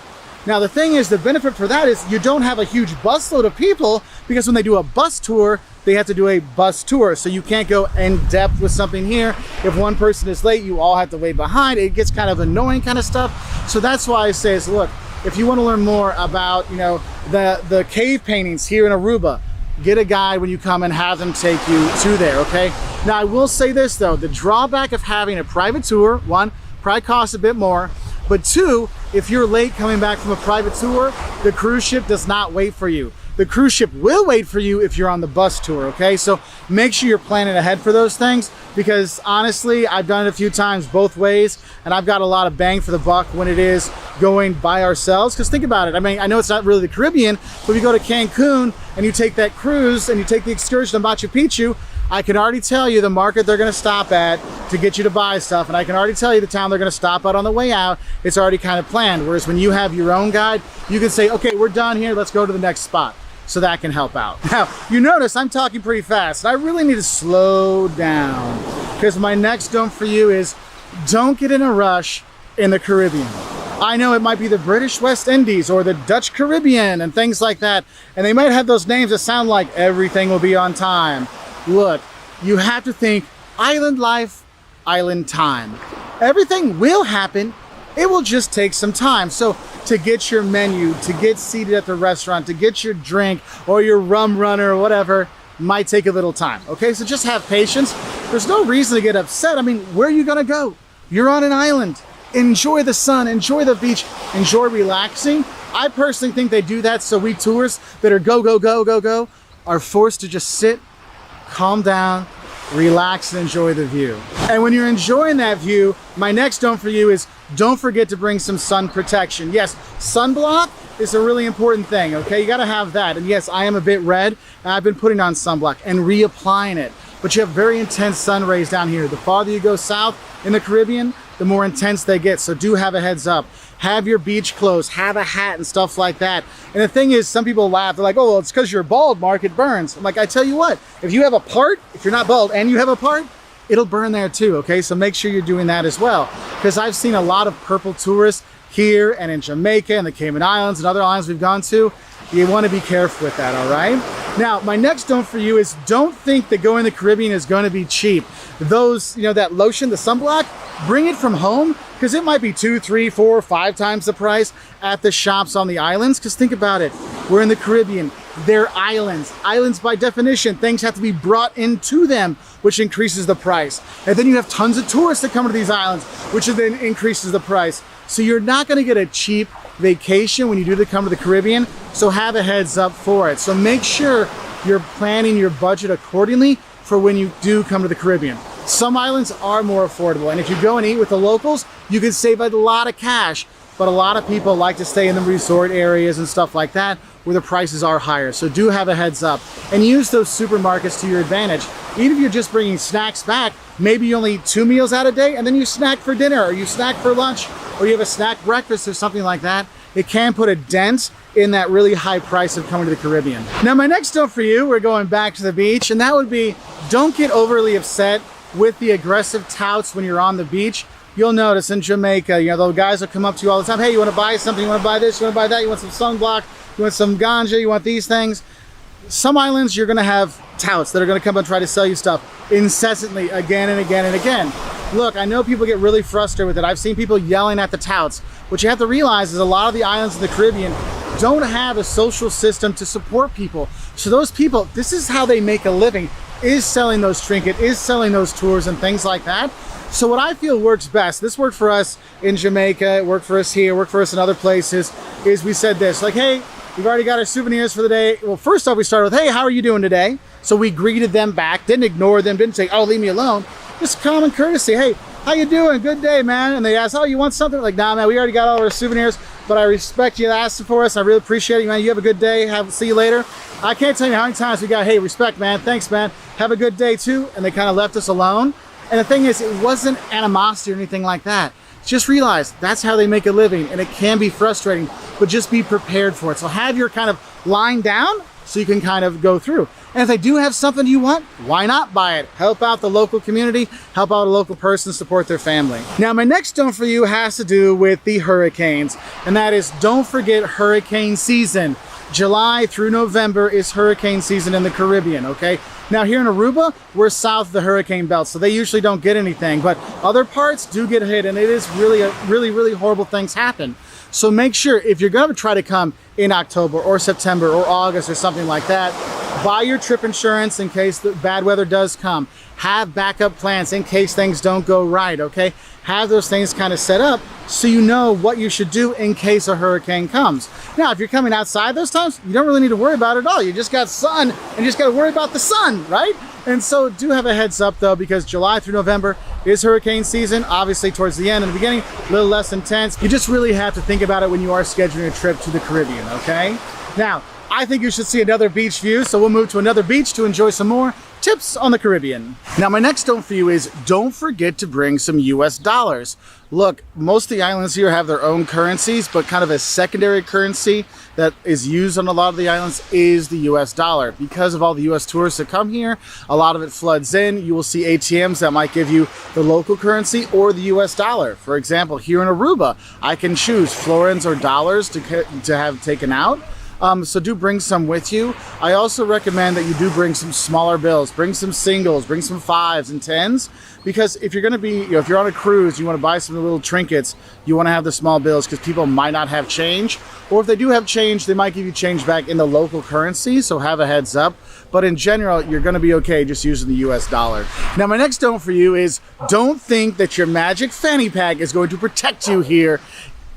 Now the thing is, the benefit for that is you don't have a huge busload of people, because when they do a bus tour, they have to do a bus tour. So you can't go in depth with something here. If one person is late, you all have to wait behind. It gets kind of annoying kind of stuff. So that's why I say is, look, if you want to learn more about, the cave paintings here in Aruba, get a guide when you come and have them take you to there, okay? Now I will say this though, the drawback of having a private tour, one, probably costs a bit more, but two, if you're late coming back from a private tour, the cruise ship does not wait for you. The cruise ship will wait for you if you're on the bus tour, okay? So make sure you're planning ahead for those things, because honestly, I've done it a few times both ways, and I've got a lot of bang for the buck when it is going by ourselves. Because think about it, I mean, I know it's not really the Caribbean, but if you go to Cancun and you take that cruise and you take the excursion to Machu Picchu, I can already tell you the market they're gonna stop at to get you to buy stuff, and I can already tell you the town they're gonna stop at on the way out. It's already kind of planned. Whereas when you have your own guide, you can say, okay, we're done here, let's go to the next spot. So that can help out. Now, you notice I'm talking pretty fast. I really need to slow down, because my next don't for you is don't get in a rush in the Caribbean. I know it might be the British West Indies or the Dutch Caribbean and things like that, and they might have those names that sound like everything will be on time. Look, you have to think island life, island time. Everything will happen, it will just take some time. So to get your menu, to get seated at the restaurant, to get your drink or your rum runner or whatever, might take a little time, okay? So just have patience. There's no reason to get upset. I mean, where are you gonna go? You're on an island. Enjoy the sun, enjoy the beach, enjoy relaxing. I personally think they do that so we tourists that are go, go, go, go, go, are forced to just sit, calm down, relax, and enjoy the view. And when you're enjoying that view, my next don't for you is don't forget to bring some sun protection. Yes, sunblock is a really important thing, okay? You gotta have that. And yes, I am a bit red, and I've been putting on sunblock and reapplying it. But you have very intense sun rays down here. The farther you go south in the Caribbean, the more intense they get, so do have a heads up. Have your beach clothes, have a hat and stuff like that. And the thing is, some people laugh, they're like, oh, well, it's because you're bald, Mark, it burns. I'm like, I tell you what, if you have a part, if you're not bald and you have a part, it'll burn there too, okay? So make sure you're doing that as well. Because I've seen a lot of purple tourists here and in Jamaica and the Cayman Islands and other islands we've gone to. You want to be careful with that, all right? Now, my next don't for you is don't think that going to the Caribbean is going to be cheap. Those, that lotion, the sunblock, bring it from home, because it might be 2, 3, 4, 5 times the price at the shops on the islands. Because think about it, we're in the Caribbean. they're islands. Islands by definition, things have to be brought into them, which increases the price. And then you have tons of tourists that come to these islands, which then increases the price. So you're not gonna get a cheap vacation when you do come to the Caribbean, so have a heads up for it. So make sure you're planning your budget accordingly for when you do come to the Caribbean. Some islands are more affordable, and if you go and eat with the locals, you can save a lot of cash, but a lot of people like to stay in the resort areas and stuff like that where the prices are higher. So do have a heads up and use those supermarkets to your advantage. Even if you're just bringing snacks back, maybe you only eat 2 meals out a day and then you snack for dinner or you snack for lunch or you have a snack breakfast or something like that. It can put a dent in that really high price of coming to the Caribbean. Now my next note for you, we're going back to the beach, and that would be don't get overly upset with the aggressive touts when you're on the beach. You'll notice in Jamaica, the guys will come up to you all the time. Hey, you want to buy something? You want to buy this? You want to buy that? You want some sunblock? You want some ganja? You want these things? Some islands, you're going to have touts that are going to come and try to sell you stuff incessantly again and again and again. Look, I know people get really frustrated with it. I've seen people yelling at the touts. What you have to realize is a lot of the islands in the Caribbean don't have a social system to support people. So those people, this is how they make a living, is selling those trinkets, is selling those tours and things like that. So what I feel works best, this worked for us in Jamaica, it worked for us here, worked for us in other places, is we said this, like, hey, we've already got our souvenirs for the day. Well, first off, we started with, hey, how are you doing today? So we greeted them back, didn't ignore them, didn't say, oh, leave me alone. Just common courtesy, hey, how you doing? Good day, man. And they asked, oh, you want something? Like, nah, man, we already got all our souvenirs, but I respect you asking for us. I really appreciate it, man. You have a good day. See you later. I can't tell you how many times we got, hey, respect, man. Thanks, man. Have a good day, too. And they kind of left us alone. And the thing is, it wasn't animosity or anything like that. Just realize that's how they make a living, and it can be frustrating, but just be prepared for it. So have your kind of line down so you can kind of go through. And if they do have something you want, why not buy it? Help out the local community, help out a local person, support their family. Now, my next don't for you has to do with the hurricanes, and that is don't forget hurricane season. July through November is hurricane season in the Caribbean, okay? Now here in Aruba, we're south of the hurricane belt, so they usually don't get anything, but other parts do get hit, and it is really horrible things happen. So make sure if you're gonna try to come in October or September or August or something like that, buy your trip insurance in case the bad weather does come. Have backup plans in case things don't go right, okay? Have those things kind of set up so you know what you should do in case a hurricane comes. Now, if you're coming outside those times, you don't really need to worry about it at all. You just got sun and you just got to worry about the sun, right? And so do have a heads up though, because July through November is hurricane season. Obviously towards the end and the beginning, a little less intense. You just really have to think about it when you are scheduling a trip to the Caribbean, okay? Now, I think you should see another beach view, so we'll move to another beach to enjoy some more tips on the Caribbean. Now, my next don't for you is don't forget to bring some US dollars. Look, most of the islands here have their own currencies, but kind of a secondary currency that is used on a lot of the islands is the US dollar. Because of all the US tourists that come here, a lot of it floods in. You will see ATMs that might give you the local currency or the US dollar. For example, here in Aruba, I can choose florins or dollars to have taken out. So do bring some with you. I also recommend that you do bring some smaller bills, bring some singles, bring some 5s and 10s, because if you're gonna be, if you're on a cruise, you wanna buy some little trinkets, you wanna have the small bills because people might not have change, or if they do have change, they might give you change back in the local currency, so have a heads up. But in general, you're gonna be okay just using the US dollar. Now, my next don't for you is don't think that your magic fanny pack is going to protect you here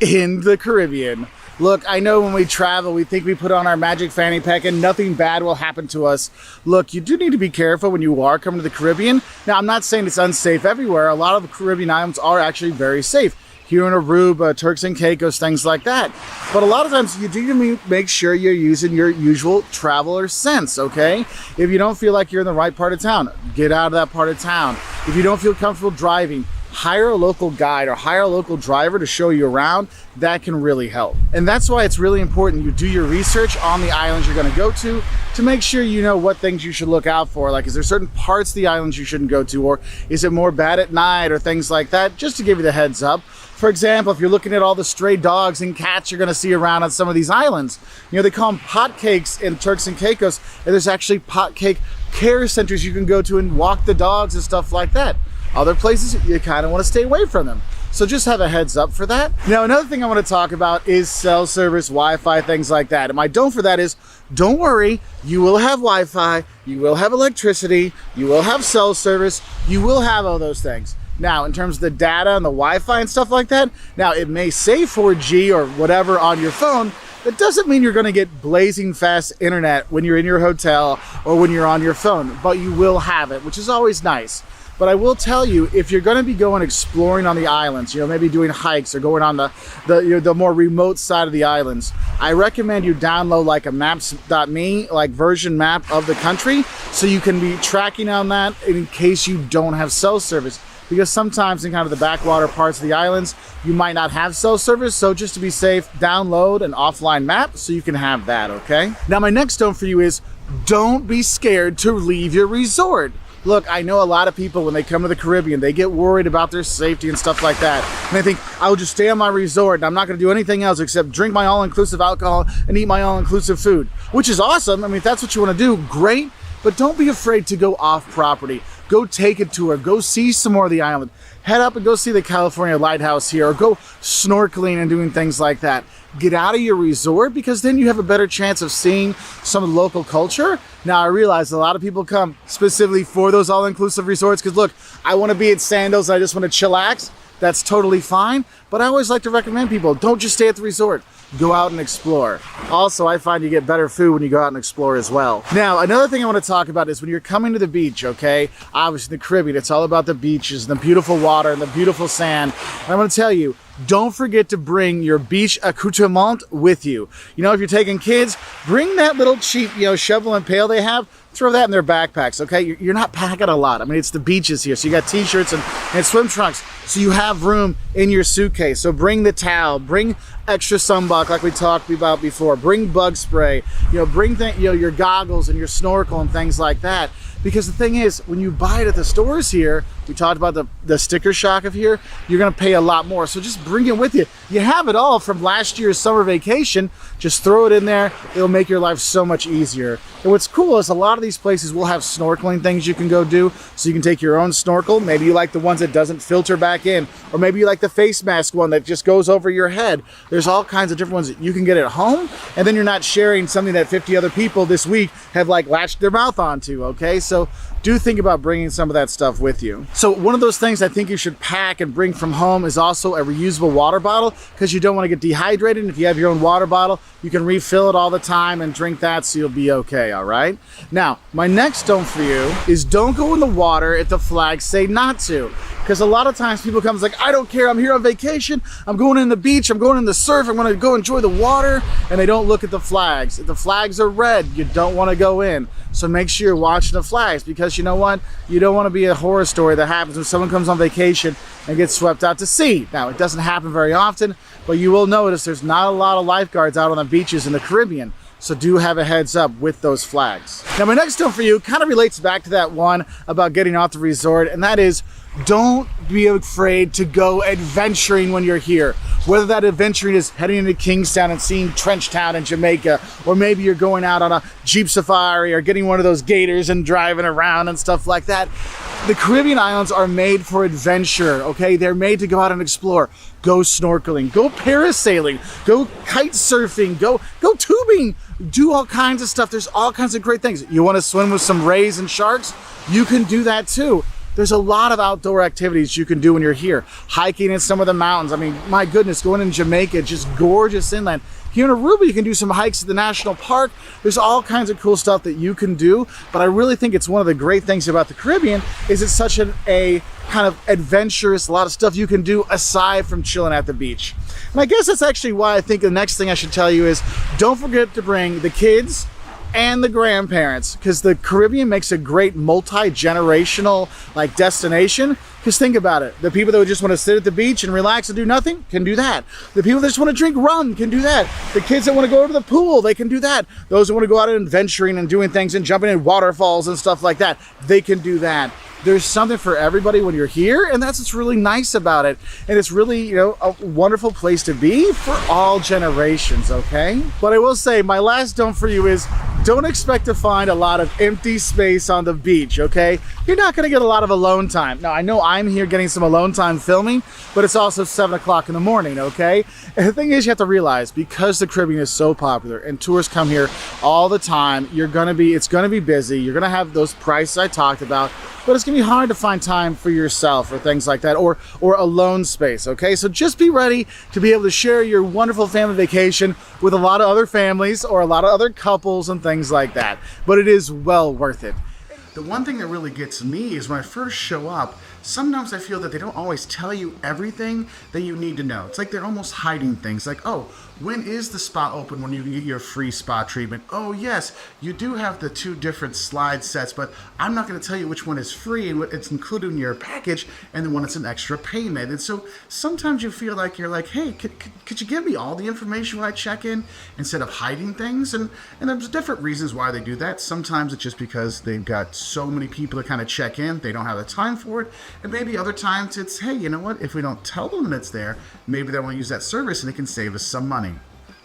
in the Caribbean. Look, I know when we travel, we think we put on our magic fanny pack and nothing bad will happen to us. Look, you do need to be careful when you are coming to the Caribbean. Now, I'm not saying it's unsafe everywhere. A lot of the Caribbean islands are actually very safe. Here in Aruba, Turks and Caicos, things like that. But a lot of times you do make sure you're using your usual traveler sense, okay? If you don't feel like you're in the right part of town, get out of that part of town. If you don't feel comfortable driving, hire a local guide or hire a local driver to show you around. That can really help. And that's why it's really important you do your research on the islands you're gonna go to make sure you know what things you should look out for. Like, is there certain parts of the islands you shouldn't go to, or is it more bad at night, or things like that, just to give you the heads up. For example, if you're looking at all the stray dogs and cats you're gonna see around on some of these islands, they call them pot cakes in Turks and Caicos, and there's actually pot cake care centers you can go to and walk the dogs and stuff like that. Other places, you kind of want to stay away from them. So just have a heads up for that. Now, another thing I want to talk about is cell service, Wi-Fi, things like that. And my don't for that is, don't worry, you will have Wi-Fi, you will have electricity, you will have cell service, you will have all those things. Now, in terms of the data and the Wi-Fi and stuff like that, now it may say 4G or whatever on your phone. That doesn't mean you're going to get blazing fast internet when you're in your hotel or when you're on your phone, but you will have it, which is always nice. But I will tell you, if you're going to be going exploring on the islands, maybe doing hikes or going on the more remote side of the islands, I recommend you download like a maps.me like version map of the country, so you can be tracking on that in case you don't have cell service. Because sometimes in kind of the backwater parts of the islands, you might not have cell service. So just to be safe, download an offline map so you can have that, okay? Now, my next don't for you is, don't be scared to leave your resort. Look, I know a lot of people, when they come to the Caribbean, they get worried about their safety and stuff like that. And they think, I'll just stay on my resort and I'm not going to do anything else except drink my all-inclusive alcohol and eat my all-inclusive food, which is awesome. I mean, if that's what you want to do, great. But don't be afraid to go off property. Go take a tour. Go see some more of the island. Head up and go see the California Lighthouse here, or go snorkeling and doing things like that. Get out of your resort, because then you have a better chance of seeing some of the local culture. Now, I realize a lot of people come specifically for those all-inclusive resorts because, look, I want to be in sandals, I just want to chillax. That's totally fine. But I always like to recommend people, don't just stay at the resort. Go out and explore. Also, I find you get better food when you go out and explore as well. Now, another thing I want to talk about is when you're coming to the beach, okay? Obviously, the Caribbean, it's all about the beaches, and the beautiful water, and the beautiful sand. And I'm going to tell you, don't forget to bring your beach accoutrement with you. If you're taking kids, bring that little cheap, shovel and pail they have. Throw that in their backpacks, okay? You're not packing a lot. I mean, it's the beaches here, so you got t-shirts and swim trunks, so you have room in your suitcase. So bring the towel, bring extra sunblock like we talked about before, bring bug spray, bring your goggles and your snorkel and things like that. Because the thing is, when you buy it at the stores here, we talked about the sticker shock of here, you're gonna pay a lot more. So just bring it with you. You have it all from last year's summer vacation. Just throw it in there. It'll make your life so much easier. And what's cool is a lot of these places will have snorkeling things you can go do. So you can take your own snorkel. Maybe you like the ones that doesn't filter back in. Or maybe you like the face mask one that just goes over your head. There's all kinds of different ones that you can get at home. And then you're not sharing something that 50 other people this week have like latched their mouth onto, okay? So do think about bringing some of that stuff with you. So one of those things I think you should pack and bring from home is also a reusable water bottle, because you don't want to get dehydrated. And if you have your own water bottle, you can refill it all the time and drink that, so you'll be okay, all right? Now, my next don't for you is, don't go in the water if the flags say not to. Because a lot of times people come like, I don't care, I'm here on vacation, I'm going in the beach, I'm going in the surf, I'm gonna go enjoy the water, and they don't look at the flags. If the flags are red, you don't wanna go in. So make sure you're watching the flags, because you know what? You don't wanna be a horror story that happens when someone comes on vacation and gets swept out to sea. Now, it doesn't happen very often, but you will notice there's not a lot of lifeguards out on the beaches in the Caribbean. So do have a heads up with those flags. Now, my next don't for you kind of relates back to that one about getting off the resort, and that is, don't be afraid to go adventuring when you're here. Whether that adventuring is heading into Kingstown and seeing Trenchtown in Jamaica, or maybe you're going out on a Jeep safari or getting one of those gators and driving around and stuff like that. The Caribbean islands are made for adventure, okay? They're made to go out and explore. Go snorkeling, go parasailing, go kite surfing, go tubing, do all kinds of stuff. There's all kinds of great things. You want to swim with some rays and sharks? You can do that too. There's a lot of outdoor activities you can do when you're here. Hiking in some of the mountains. I mean, my goodness, going in Jamaica, just gorgeous inland. Here in Aruba, you can do some hikes at the national park. There's all kinds of cool stuff that you can do. But I really think it's one of the great things about the Caribbean is it's such a kind of adventurous, a lot of stuff you can do aside from chilling at the beach. And I guess that's actually why I think the next thing I should tell you is, don't forget to bring the kids and the grandparents, because the Caribbean makes a great multi-generational destination. Because think about it, the people that would just want to sit at the beach and relax and do nothing can do that. The people that just want to drink rum can do that. The kids that want to go to the pool, they can do that. Those that want to go out and adventuring and doing things and jumping in waterfalls and stuff like that, they can do that. There's something for everybody when you're here, and that's what's really nice about it. And it's really, a wonderful place to be for all generations, okay? But I will say, my last don't for you is, Don't expect to find a lot of empty space on the beach, okay? You're not gonna get a lot of alone time. Now, I know I'm here getting some alone time filming, but it's also 7 o'clock in the morning, okay? And the thing is, you have to realize, because the Caribbean is so popular and tourists come here all the time, it's gonna be busy. You're gonna have those prices I talked about, but it's gonna be hard to find time for yourself or things like that, or alone space, okay? So just be ready to be able to share your wonderful family vacation with a lot of other families or a lot of other couples and things like that. But it is well worth it. The one thing that really gets me is when I first show up, sometimes I feel that they don't always tell you everything that you need to know. It's like they're almost hiding things. Like, oh, when is the spa open when you can get your free spa treatment? Oh, yes, you do have the 2 different slide sets, but I'm not going to tell you which one is free and what it's included in your package and the one that's an extra payment. And so sometimes you feel like you're like, hey, could you give me all the information when I check in instead of hiding things? And there's different reasons why they do that. Sometimes it's just because they've got so many people to kind of check in, they don't have the time for it. And maybe other times it's, hey, you know what? If we don't tell them that it's there, maybe they want to use that service and it can save us some money.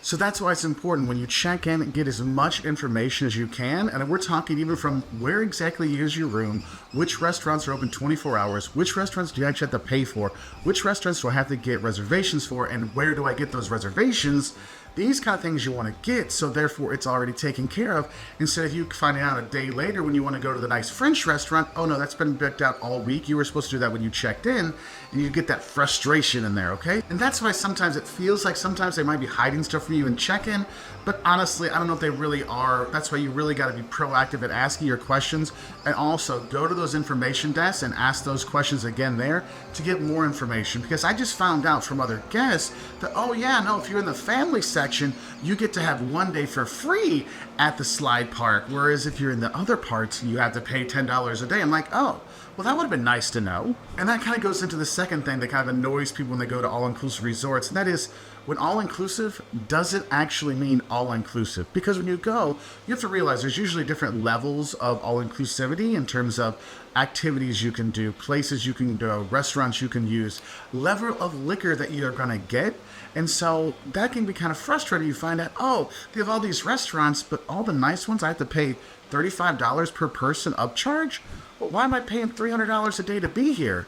So that's why it's important when you check in and get as much information as you can. And we're talking even from where exactly is your room, which restaurants are open 24 hours, which restaurants do you actually have to pay for, which restaurants do I have to get reservations for, and where do I get those reservations? These kind of things you want to get, so therefore it's already taken care of, instead of you finding out a day later when you want to go to the nice French restaurant, oh no, that's been booked out all week. You were supposed to do that when you checked in, and you get that frustration in there, okay? And that's why sometimes it feels like sometimes they might be hiding stuff from you in check-in, but honestly, I don't know if they really are. That's why you really got to be proactive at asking your questions, and also go to those information desks and ask those questions again there to get more information, because I just found out from other guests that, oh yeah, no, if you're in the family section, you get to have 1 day for free at the slide park, whereas if you're in the other parts, you have to pay $10 a day. I'm like, oh, well, that would have been nice to know. And that kind of goes into the second thing that kind of annoys people when they go to all-inclusive resorts, and that is, when all-inclusive doesn't actually mean all-inclusive. Because when you go, you have to realize there's usually different levels of all-inclusivity in terms of activities you can do, places you can go, restaurants you can use, level of liquor that you're going to get. And so that can be kind of frustrating. You find out, oh, they have all these restaurants, but all the nice ones I have to pay $35 per person upcharge? Well, why am I paying $300 a day to be here?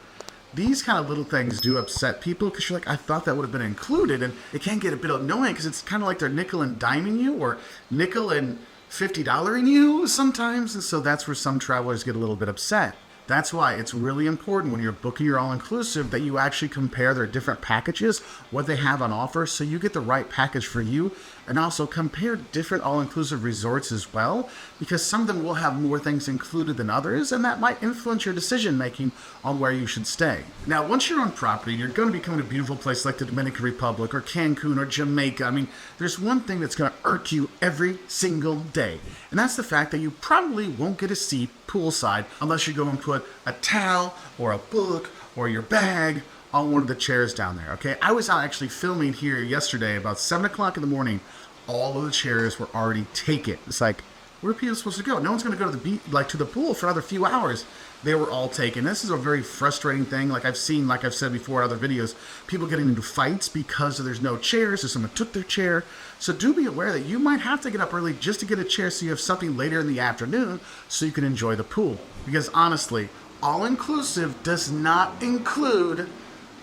These kind of little things do upset people, because you're like, I thought that would have been included, and it can get a bit annoying because it's kind of like they're nickel and diming you, or nickel and $50-ing you sometimes, and so that's where some travelers get a little bit upset. That's why it's really important when you're booking your all-inclusive that you actually compare their different packages, what they have on offer, so you get the right package for you, and also compare different all-inclusive resorts as well, because some of them will have more things included than others, and that might influence your decision-making on where you should stay. Now, once you're on property, you're going to be coming to a beautiful place like the Dominican Republic or Cancun or Jamaica. I mean, there's one thing that's going to irk you every single day, and that's the fact that you probably won't get a seat poolside unless you go and put a towel or a book or your bag on one of the chairs down there, okay? I was out actually filming here yesterday about 7 o'clock in the morning. All of the chairs were already taken. It's like, where are people supposed to go? No one's going to go to the beach, like to the pool for another few hours. They were all taken. This is a very frustrating thing. Like I've seen, like I've said before in other videos, people getting into fights because there's no chairs or someone took their chair. So do be aware that you might have to get up early just to get a chair so you have something later in the afternoon so you can enjoy the pool. Because honestly, all-inclusive does not include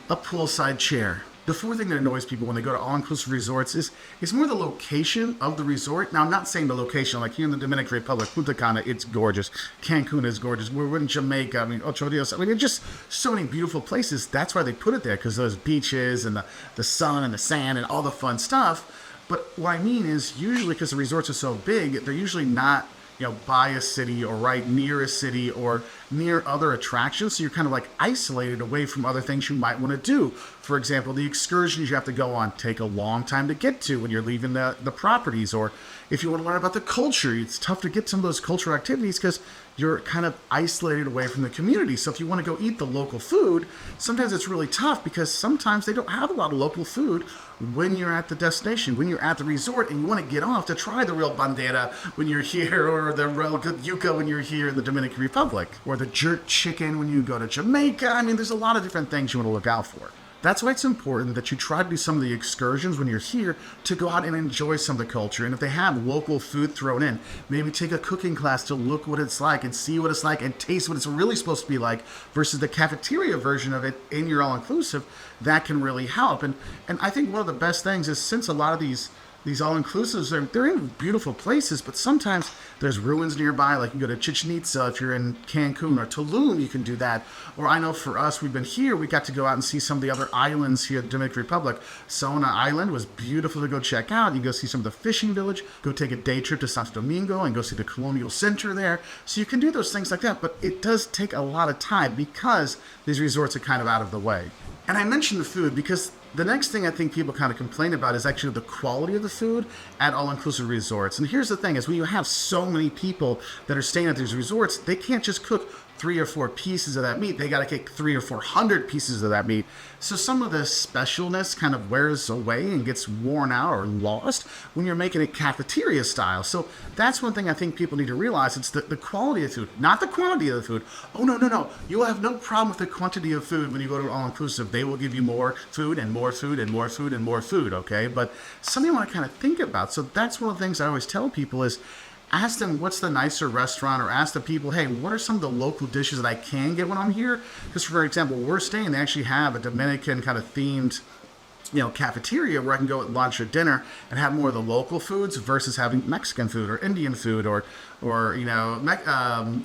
a poolside chair. The fourth thing that annoys people when they go to all-inclusive resorts is more the location of the resort. Now, I'm not saying the location, like here in the Dominican Republic, Punta Cana, it's gorgeous. Cancun is gorgeous. We're in Jamaica, I mean, Ocho Rios. I mean, it's just so many beautiful places. That's why they put it there, because those beaches and the sun and the sand and all the fun stuff. But what I mean is, usually because the resorts are so big, they're usually not, by a city or right near a city or near other attractions. So you're kind of like isolated away from other things you might want to do. For example, the excursions you have to go on take a long time to get to when you're leaving the properties. Or if you want to learn about the culture, it's tough to get some of those cultural activities because you're kind of isolated away from the community. So if you want to go eat the local food, sometimes it's really tough because sometimes they don't have a lot of local food when you're at the destination, when you're at the resort, and you want to get off to try the real bandera when you're here, or the real good yuca when you're here in the Dominican Republic, or the jerk chicken when you go to Jamaica. I mean, there's a lot of different things you want to look out for. That's why it's important that you try to do some of the excursions when you're here to go out and enjoy some of the culture. And if they have local food thrown in, maybe take a cooking class to look what it's like and see what it's like and taste what it's really supposed to be like versus the cafeteria version of it in your all-inclusive. That can really help. And I think one of the best things is, since a lot of these all-inclusives, they're in beautiful places, but sometimes there's ruins nearby. Like you go to Chichen Itza if you're in Cancun, or Tulum, you can do that. Or I know for us, we've been here, we got to go out and see some of the other islands here in the Dominican Republic. Sona Island was beautiful to go check out. You can go see some of the fishing village, go take a day trip to Santo Domingo and go see the Colonial Center there. So you can do those things like that, but it does take a lot of time because these resorts are kind of out of the way. And I mentioned the food because the next thing I think people kind of complain about is actually the quality of the food at all-inclusive resorts. And here's the thing, is when you have so many people that are staying at these resorts, they can't just cook 3 or 4 pieces of that meat. They got to cook 300 or 400 pieces of that meat. So some of the specialness kind of wears away and gets worn out or lost when you're making it cafeteria style. So that's one thing I think people need to realize. It's the quality of food, not the quantity of the food. Oh, no. You will have no problem with the quantity of food when you go to all-inclusive. They will give you more food and more food and more food and more food, okay? But something you want to kind of think about. So that's one of the things I always tell people is, ask them what's the nicer restaurant, or ask the people, hey, what are some of the local dishes that I can get when I'm here? Because, for example, we're staying, they actually have a Dominican kind of themed, cafeteria where I can go at lunch or dinner and have more of the local foods versus having Mexican food or Indian food or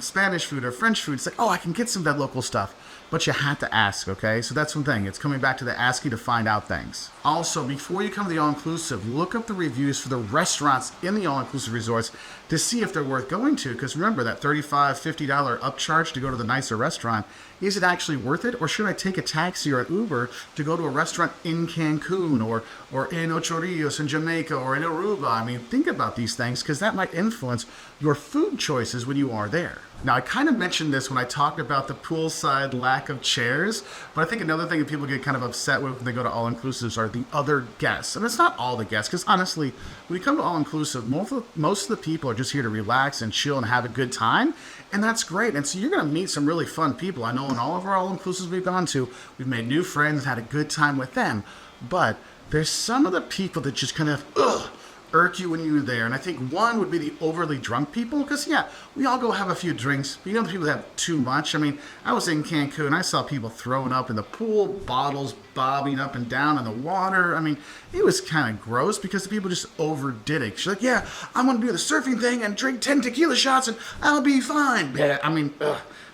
Spanish food or French food. It's like, oh, I can get some of that local stuff. But you have to ask, okay? So that's one thing. It's coming back to the asking to find out things. Also, before you come to the all-inclusive, look up the reviews for the restaurants in the all-inclusive resorts to see if they're worth going to. Because remember, that $35, $50 upcharge to go to the nicer restaurant, is it actually worth it? Or should I take a taxi or an Uber to go to a restaurant in Cancun or in Ocho Rios in Jamaica or in Aruba? I mean, think about these things because that might influence your food choices when you are there. Now, I kind of mentioned this when I talked about the poolside lack of chairs, but I think another thing that people get kind of upset with when they go to all-inclusives are the other guests. And it's not all the guests, because honestly, when you come to all-inclusive, most of the people are just here to relax and chill and have a good time, and that's great. And so you're going to meet some really fun people. I know in all of our all-inclusives we've gone to, we've made new friends, had a good time with them, but there's some of the people that just kind of, irk you when you're there. And I think one would be the overly drunk people, because we all go have a few drinks, but the people that have too much. I mean, I was in Cancun, I saw people throwing up in the pool, bottles bobbing up and down in the water. I mean, it was kind of gross because the people just overdid it. She's like, I'm going to do the surfing thing and drink 10 tequila shots and I'll be fine. I mean,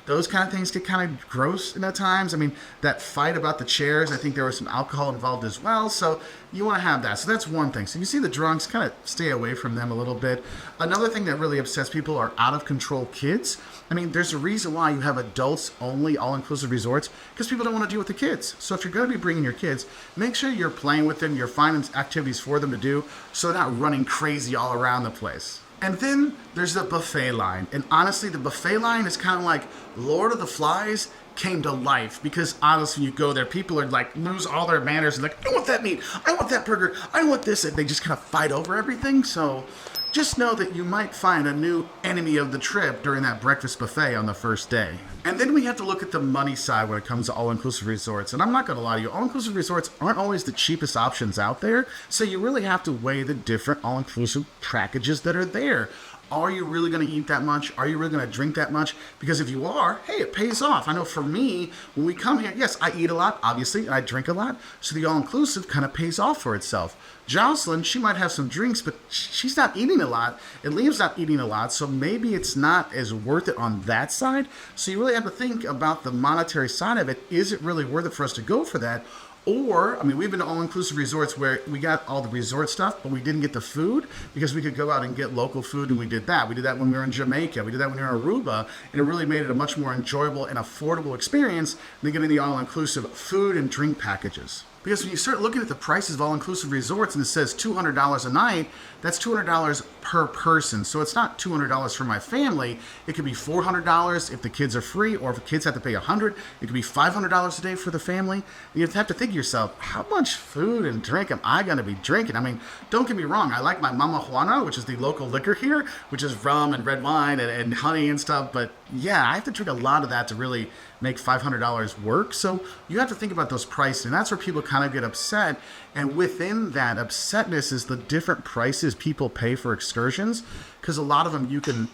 those kind of things get kind of gross at times. I mean, that fight about the chairs, I think there was some alcohol involved as well. So you want to have that. So that's one thing. So you see the drunks, kind of stay away from them a little bit. Another thing that really upsets people are out of control kids. I mean, there's a reason why you have adults only all-inclusive resorts, because people don't want to deal with the kids. So if you're going to be bringing your kids, make sure you're playing with them, you're finding activities for them to do, so they're not running crazy all around the place. And then there's the buffet line. And honestly, the buffet line is kind of like Lord of the Flies came to life, because honestly, when you go there, people are like, lose all their manners and like, I want that meat, I want that burger, I want this, and they just kind of fight over everything. So just know that you might find a new enemy of the trip during that breakfast buffet on the first day. And then we have to look at the money side when it comes to all-inclusive resorts. And I'm not going to lie to you, all-inclusive resorts aren't always the cheapest options out there. So you really have to weigh the different all-inclusive packages that are there. Are you really going to eat that much? Are you really going to drink that much? Because if you are, hey, it pays off. I know for me, when we come here, yes, I eat a lot, obviously, and I drink a lot. So the all-inclusive kind of pays off for itself. Jocelyn, she might have some drinks, but she's not eating a lot. And Liam's not eating a lot, so maybe it's not as worth it on that side. So you really have to think about the monetary side of it. Is it really worth it for us to go for that? Or, I mean, we've been to all-inclusive resorts where we got all the resort stuff, but we didn't get the food because we could go out and get local food, and we did that. We did that when we were in Jamaica. We did that when we were in Aruba, and it really made it a much more enjoyable and affordable experience than getting the all-inclusive food and drink packages. Because when you start looking at the prices of all-inclusive resorts and it says $200 a night, that's $200 per person. So it's not $200 for my family. It could be $400 if the kids are free, or if the kids have to pay $100, it could be $500 a day for the family. You have to think to yourself, how much food and drink am I going to be drinking? I mean, don't get me wrong. I like my Mama Juana, which is the local liquor here, which is rum and red wine and honey and stuff, but Yeah, I have to drink a lot of that to really make $500 work. So you have to think about those prices, and that's where people kind of get upset. And within that upsetness is the different prices people pay for excursions, because a lot of them you can,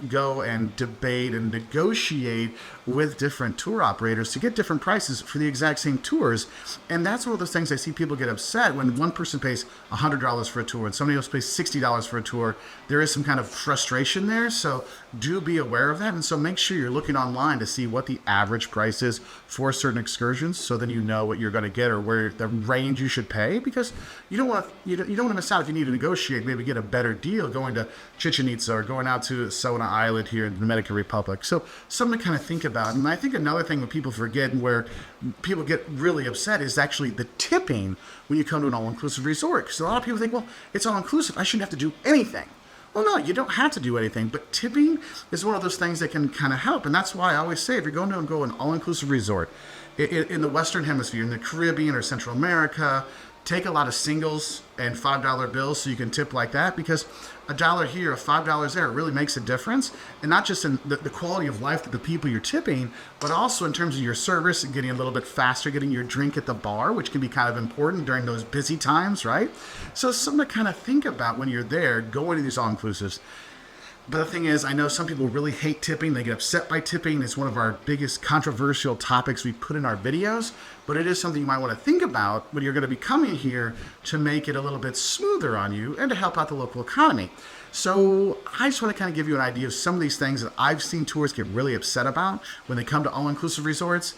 go and debate and negotiate with different tour operators to get different prices for the exact same tours. And that's one of those things I see people get upset when one person pays $100 for a tour and somebody else pays $60 for a tour. There is some kind of frustration there. So do be aware of that. And so make sure you're looking online to see what the average price is for certain excursions, so then you know what you're going to get or where the range you should pay, because you don't want to miss out if you need to negotiate, maybe get a better deal going to Chichen Itza or going out to Sona Island here in the Dominican Republic. So something to kind of think about. And I think another thing that people forget and where people get really upset is actually the tipping when you come to an all-inclusive resort. Because a lot of people think, well, it's all-inclusive, I shouldn't have to do anything. Well, no, you don't have to do anything, but tipping is one of those things that can kind of help. And that's why I always say, if you're going to go an all-inclusive resort in the Western Hemisphere, in the Caribbean or Central America, take a lot of singles and $5 bills so you can tip like that, because $1 here, $5 there, it really makes a difference. And not just in the quality of life of the people you're tipping, but also in terms of your service and getting a little bit faster, getting your drink at the bar, which can be kind of important during those busy times, right? So it's something to kind of think about when you're there going to these all-inclusives. But the thing is, I know some people really hate tipping. They get upset by tipping. It's one of our biggest controversial topics we put in our videos. But it is something you might want to think about when you're going to be coming here to make it a little bit smoother on you and to help out the local economy. So I just want to kind of give you an idea of some of these things that I've seen tourists get really upset about when they come to all-inclusive resorts.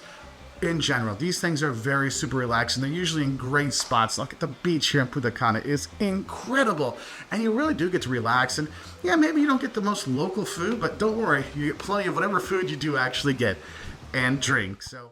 In general, these things are very super relaxed, and they're usually in great spots. Like at the beach here in Punta Cana is incredible, and you really do get to relax. And yeah, maybe you don't get the most local food, but don't worry, you get plenty of whatever food you do actually get and drink. So